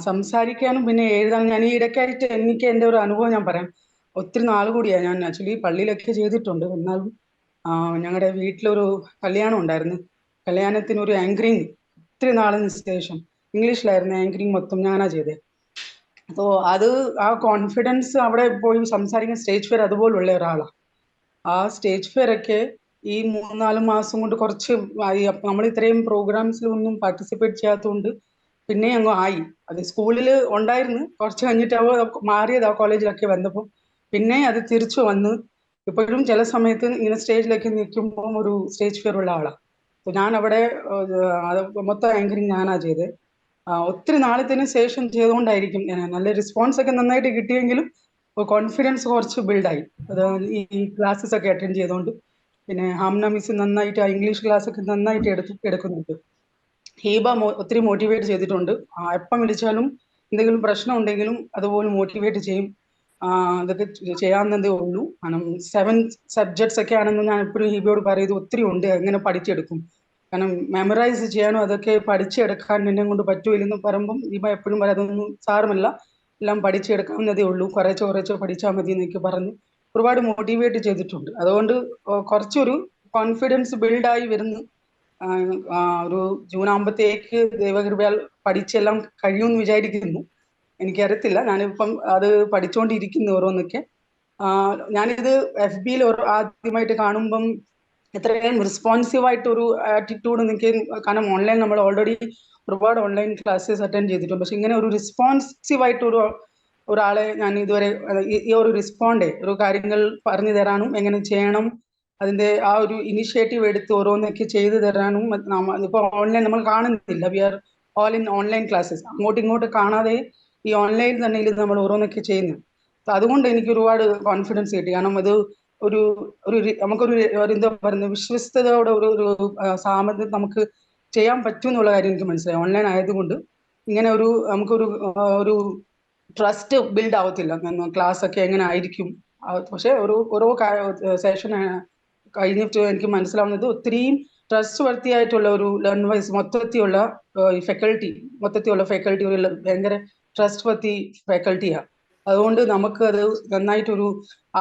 സംസാരിക്കാനും പിന്നെ എഴുതാനും, ഞാൻ ഈ ഇടയ്ക്കായിട്ട് എനിക്ക് എൻ്റെ ഒരു അനുഭവം ഞാൻ പറയാം. ഒത്തിരി നാൾ കൂടിയാണ് ഞാൻ ആക്ച്വലി പള്ളിയിലൊക്കെ ചെയ്തിട്ടുണ്ട്. എന്നാലും ഞങ്ങളുടെ വീട്ടിലൊരു കല്യാണം ഉണ്ടായിരുന്നു. കല്യാണത്തിന് ഒരു ആങ്കറിങ് ഒത്തിരി നാളിന് ശേഷം ഇംഗ്ലീഷിലായിരുന്നു ആങ്കറിങ്, മൊത്തം ഞാനാ ചെയ്തത്. അപ്പോൾ അത് ആ കോൺഫിഡൻസ് അവിടെ പോയി സംസാരിക്കുന്ന സ്റ്റേജ് ഫെയർ അതുപോലുള്ള ഒരാളാണ്. ആ സ്റ്റേജ് ഫെയർ ഒക്കെ ഈ 3-4 മാസം കൊണ്ട് കുറച്ച് നമ്മൾ ഇത്രയും പ്രോഗ്രാംസിലൊന്നും പാർട്ടിസിപ്പേറ്റ് ചെയ്യാത്തതുകൊണ്ട് പിന്നെ അങ്ങ് ആയി. അത് സ്കൂളിൽ ഉണ്ടായിരുന്നു, കുറച്ച് കഴിഞ്ഞിട്ട് മാറിയത് ആ കോളേജിലൊക്കെ വന്നപ്പോൾ പിന്നെ അത് തിരിച്ചു വന്ന് ഇപ്പോഴും ചില സമയത്ത് ഇങ്ങനെ സ്റ്റേജിലൊക്കെ നിൽക്കുമ്പോൾ ഒരു സ്റ്റേജ് ഫിയർ ഉള്ള ആളാണ്. അപ്പോൾ ഞാൻ അവിടെ മൊത്തം ആങ്കറിങ് ഞാനാ ചെയ്തത്. ഒത്തിരി നാളത്തിന് ശേഷം ചെയ്തുകൊണ്ടായിരിക്കും നല്ല റെസ്പോൺസ് ഒക്കെ നന്നായിട്ട് കിട്ടിയെങ്കിലും കോൺഫിഡൻസ് കുറച്ച് ബിൽഡായി. അത് ഈ ക്ലാസ്സസ് ഒക്കെ അറ്റൻഡ് ചെയ്തുകൊണ്ട്. പിന്നെ ഹാംന മിസ് നന്നായിട്ട് ഇംഗ്ലീഷ് ക്ലാസ് ഒക്കെ നന്നായിട്ട് എടുക്കുന്നുണ്ട്. ഹീബ ഒത്തിരി മോട്ടിവേറ്റ് ചെയ്തിട്ടുണ്ട്. എപ്പം വിളിച്ചാലും എന്തെങ്കിലും പ്രശ്നം ഉണ്ടെങ്കിലും അതുപോലെ മോട്ടിവേറ്റ് ചെയ്യും. അതൊക്കെ ചെയ്യാവുന്നതേ ഉള്ളൂ. കാരണം 7 സബ്ജക്ട്സ് ഒക്കെ ആണെന്ന് ഞാൻ എപ്പോഴും ഹീബയോട് പറയുന്നത് ഒത്തിരി ഉണ്ട്, എങ്ങനെ പഠിച്ചെടുക്കും. കാരണം മെമ്മറൈസ് ചെയ്യാനും അതൊക്കെ പഠിച്ചെടുക്കാൻ എന്നെ കൊണ്ട് പറ്റൂലെന്ന് പറയുമ്പം ഹീബ എപ്പോഴും പറയും അതൊന്നും സാരമല്ല, എല്ലാം പഠിച്ചെടുക്കാവുന്നതേ ഉള്ളൂ, കുറേശ്ശെ പഠിച്ചാൽ മതി എന്നൊക്കെ പറഞ്ഞ് ഒരുപാട് മോട്ടിവേറ്റ് ചെയ്തിട്ടുണ്ട്. അതുകൊണ്ട് കുറച്ചൊരു കോൺഫിഡൻസ് ബിൽഡായി വരുന്നു. ഒരു ജൂൺ ആകുമ്പോഴത്തേക്ക് ദൈവകൃപയാൽ പഠിച്ചെല്ലാം കഴിയുമെന്ന് വിചാരിക്കുന്നു. എനിക്കറിയത്തില്ല, ഞാനിപ്പം അത് പഠിച്ചുകൊണ്ടിരിക്കുന്നു ഓരോന്നൊക്കെ. ഞാനിത് FBയിൽ ആദ്യമായിട്ട് കാണുമ്പം എത്രയും റെസ്പോൺസീവായിട്ട് ഒരു ആറ്റിറ്റ്യൂഡ് എനിക്ക്, കാരണം ഓൺലൈൻ നമ്മൾ ഓൾറെഡി ഒരുപാട് ഓൺലൈൻ ക്ലാസ്സസ് അറ്റൻഡ് ചെയ്തിട്ടുണ്ട്. പക്ഷെ ഇങ്ങനെ ഒരു റെസ്പോൺസീവായിട്ട് ഒരാളെ ഞാൻ ഇതുവരെ ഈ ഒരു ഒരു കാര്യങ്ങൾ പറഞ്ഞു തരാനും എങ്ങനെ ചെയ്യണം അതിന്റെ ആ ഒരു ഇനിഷ്യേറ്റീവ് എടുത്ത് ഓരോന്നൊക്കെ ചെയ്തു തരാനും ഇപ്പൊ ഓൺലൈൻ നമ്മൾ കാണുന്നില്ല. We are all in online classes. ഇങ്ങോട്ട് കാണാതെ ഈ ഓൺലൈൻ തന്നെ നമ്മൾ ഓരോന്നൊക്കെ ചെയ്യുന്നു. അതുകൊണ്ട് എനിക്ക് ഒരുപാട് കോൺഫിഡൻസ് കിട്ടി. കാരണം അത് നമുക്കൊരു എന്താ പറയുന്നത്, വിശ്വസ്തയോടെ ഒരു സാമർത്ഥ്യം നമുക്ക് ചെയ്യാൻ പറ്റും എന്നുള്ള കാര്യം എനിക്ക് മനസ്സിലായി. ഓൺലൈൻ ആയതുകൊണ്ട് ഇങ്ങനെ നമുക്കൊരു ട്രസ്റ്റ് ബിൽഡ് ആവത്തില്ല. ക്ലാസ് ഒക്കെ എങ്ങനെ ആയിരിക്കും. പക്ഷെ ഓരോ സെഷൻ കഴിഞ്ഞിട്ട് എനിക്ക് മനസ്സിലാവുന്നത് ഒത്തിരിയും ട്രസ്റ്റ് വർത്തിയായിട്ടുള്ള ഒരു ലേൺ വൈസ് മൊത്തത്തിലുള്ള ഫാക്കൽറ്റി ഒരു ഭയങ്കര ട്രസ്റ്റ് വർത്തി ഫാക്കൽറ്റിയാണ്. അതുകൊണ്ട് നമുക്ക് അത് നന്നായിട്ടൊരു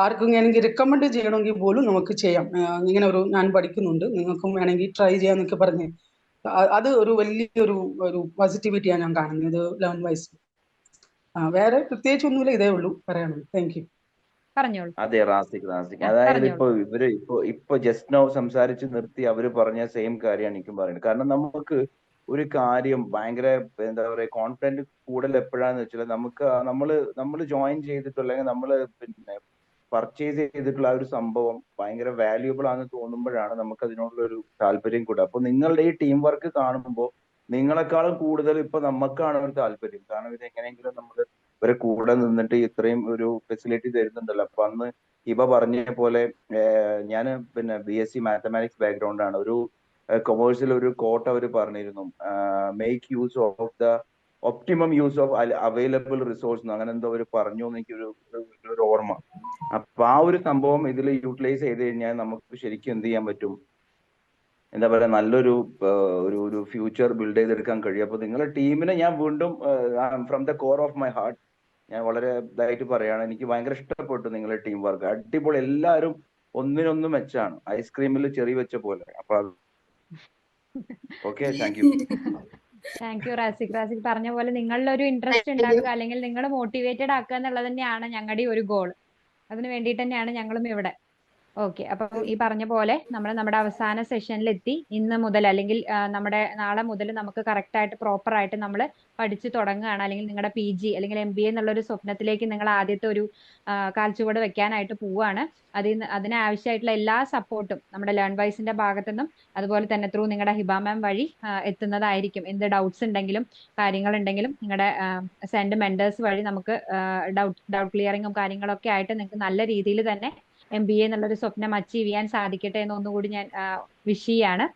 ആർക്കും വേണമെങ്കിൽ റെക്കമെൻഡ് ചെയ്യണമെങ്കിൽ പോലും നമുക്ക് ചെയ്യാം. ഇങ്ങനെ ഞാൻ പഠിക്കുന്നുണ്ട്, നിങ്ങൾക്കും വേണമെങ്കിൽ ട്രൈ ചെയ്യാന്നൊക്കെ പറഞ്ഞ് അത് ഒരു വലിയൊരു പോസിറ്റിവിറ്റിയാണ് ഞാൻ കാണുന്നത് ലേൺ വൈസ്. വേറെ പ്രത്യേകിച്ച് ഒന്നുമില്ല, ഇതേ ഉള്ളൂ പറയാനുള്ളത്. Thank you. പറഞ്ഞോളൂ. അതെ, റാസിക് അതായത് ഇപ്പൊ ജസ്റ്റ് നോ സംസാരിച്ച് നിർത്തി അവര് പറഞ്ഞ സെയിം കാര്യമാണ് എനിക്കും പറയുന്നത്. കാരണം നമുക്ക് ഒരു കാര്യം ഭയങ്കര എന്താ പറയാ കോൺഫിഡന്റ് കൂടുതൽ എപ്പോഴാന്ന് വെച്ചാൽ നമ്മള് ജോയിൻ ചെയ്തിട്ടുള്ള, അല്ലെങ്കിൽ നമ്മള് പിന്നെ പർച്ചേസ് ചെയ്തിട്ടുള്ള ആ ഒരു സംഭവം ഭയങ്കര വാല്യൂബിൾ ആണെന്ന് തോന്നുമ്പോഴാണ് നമുക്ക് അതിനോടുള്ള ഒരു താല്പര്യം കൂടെ. അപ്പൊ നിങ്ങളുടെ ഈ ടീം വർക്ക് കാണുമ്പോൾ നിങ്ങളെക്കാളും കൂടുതൽ ഇപ്പൊ നമുക്കാണ് ഒരു താല്പര്യം. കാരണം ഇത് എങ്ങനെയെങ്കിലും നമ്മള് ഇവരെ കൂടെ നിന്നിട്ട് ഇത്രയും ഒരു ഫെസിലിറ്റി തരുന്നുണ്ടല്ലോ. അപ്പൊ അന്ന് ഇവ പറഞ്ഞ പോലെ ഞാൻ പിന്നെ BSc മാത്തമാറ്റിക്സ് ബാക്ക്ഗ്രൗണ്ട് ആണ്. ഒരു കൊമേഴ്സിൽ ഒരു കോട്ട് അവർ പറഞ്ഞിരുന്നു, make use of the optimum use of available resource, അങ്ങനെ എന്തോ അവർ പറഞ്ഞു എന്ന് എനിക്കൊരു ഓർമ്മ. അപ്പൊ ആ ഒരു സംഭവം ഇതിൽ യൂട്ടിലൈസ് ചെയ്ത് കഴിഞ്ഞാൽ നമുക്ക് ശരിക്കും എന്ത് ചെയ്യാൻ പറ്റും, എന്താ പറയാ, നല്ലൊരു ഒരു ഫ്യൂച്ചർ ബിൽഡ് ചെയ്തെടുക്കാൻ കഴിയും. അപ്പൊ നിങ്ങളുടെ ടീമിനെ ഞാൻ വീണ്ടും from the core of my heart ഞാൻ വളരെ ഇതായിട്ട് പറയാണ്, എനിക്ക് ഭയങ്കര ഇഷ്ടപ്പെട്ടു നിങ്ങളുടെ ടീം വർക്ക്. അടിപൊളി. എല്ലാവരും ഒന്നിനൊന്ന് മെച്ചാണ്, ഐസ്ക്രീമിൽ ചെറി വെച്ച പോലെ. അപ്പൊ okay, thank U. Thank U Rasik. Rasik പറഞ്ഞ പോലെ നിങ്ങളിൽ ഒരു ഇൻട്രസ്റ്റ് ഉണ്ടാക്കുക, അല്ലെങ്കിൽ നിങ്ങൾ മോട്ടിവേറ്റഡ് ആക്കുക എന്നുള്ളത് തന്നെയാണ് ഞങ്ങളുടെ ഒരു ഗോൾ. അതിന് വേണ്ടിയിട്ട് തന്നെയാണ് ഞങ്ങളും ഇവിടെ. ഓക്കെ, അപ്പം ഈ പറഞ്ഞ പോലെ നമ്മൾ നമ്മുടെ അവസാന സെഷനിൽ എത്തി. ഇന്ന് മുതൽ അല്ലെങ്കിൽ നമ്മുടെ നാളെ മുതൽ നമുക്ക് കറക്റ്റ് ആയിട്ട് പ്രോപ്പർ ആയിട്ട് നമ്മൾ പഠിച്ചു തുടങ്ങുകയാണ്. അല്ലെങ്കിൽ നിങ്ങളുടെ PG അല്ലെങ്കിൽ MBA എന്നുള്ളൊരു സ്വപ്നത്തിലേക്ക് നിങ്ങൾ ആദ്യത്തെ ഒരു കാൽച്ചുവട് വെക്കാനായിട്ട് പോവുകയാണ്. അതിനാവശ്യമായിട്ടുള്ള എല്ലാ സപ്പോർട്ടും നമ്മുടെ ലേൺ വൈസിന്റെ ഭാഗത്തുനിന്നും അതുപോലെ തന്നെ ത്രൂ നിങ്ങളുടെ ഹിബ മാം വഴി എത്തുന്നതായിരിക്കും. എന്ത് ഡൗട്ട്സ് ഉണ്ടെങ്കിലും കാര്യങ്ങൾ ഉണ്ടെങ്കിലും നിങ്ങളുടെ സെൻഡ് മെന്റേഴ്സ് വഴി നമുക്ക് ഡൗട്ട് ക്ലിയറിങ്ങും കാര്യങ്ങളൊക്കെ ആയിട്ട് നിങ്ങൾക്ക് നല്ല രീതിയിൽ തന്നെ MBA എന്നുള്ളൊരു സ്വപ്നം അച്ചീവ് ചെയ്യാൻ സാധിക്കട്ടെ എന്ന് ഒന്നുകൂടി ഞാൻ വിഷ് ചെയ്യാണ്.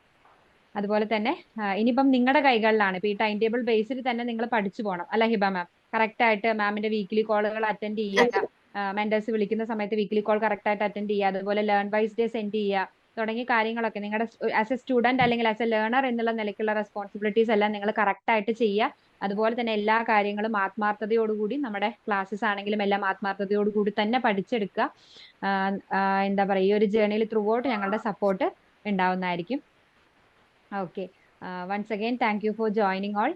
അതുപോലെ തന്നെ ഇനിയിപ്പം നിങ്ങളുടെ കൈകളിലാണ്. ഇപ്പൊ ഈ ടൈം ടേബിൾ ബേസിൽ തന്നെ നിങ്ങൾ പഠിച്ചു പോകണം, അല്ല ഹിബ മാം? കറക്റ്റ് ആയിട്ട് മാമിന്റെ വീക്ക്ലി കോളുകൾ അറ്റൻഡ് ചെയ്യുക, മെന്റേഴ്സ് വിളിക്കുന്ന സമയത്ത് വീക്ക്ലി കോൾ കറക്റ്റ് ആയിട്ട് അറ്റൻഡ് ചെയ്യുക, അതുപോലെ ലേൺ വൈസ് ഡേ സെൻഡ് ചെയ്യുക തുടങ്ങിയ കാര്യങ്ങളൊക്കെ നിങ്ങളുടെ ആസ് എ സ്റ്റുഡന്റ് അല്ലെങ്കിൽ ആസ് എ ലേണർ എന്നുള്ള നിലയ്ക്കുള്ള റെസ്പോൺസിബിലിറ്റീസ് എല്ലാം നിങ്ങൾ കറക്റ്റ് ആയിട്ട് ചെയ്യുക. അതുപോലെ തന്നെ എല്ലാ കാര്യങ്ങളും ആത്മാർത്ഥതയോടുകൂടി, നമ്മുടെ ക്ലാസ്സസ് ആണെങ്കിലും എല്ലാം ആത്മാർത്ഥതയോടുകൂടി തന്നെ പഠിച്ചെടുക്കുക. എന്താ പറയുക, ഈ ഒരു ജേർണിയിൽ ത്രൂ ഔട്ട് ഞങ്ങളുടെ സപ്പോർട്ട് ഉണ്ടാവുന്നതായിരിക്കും. Okay, once again thank you for joining all.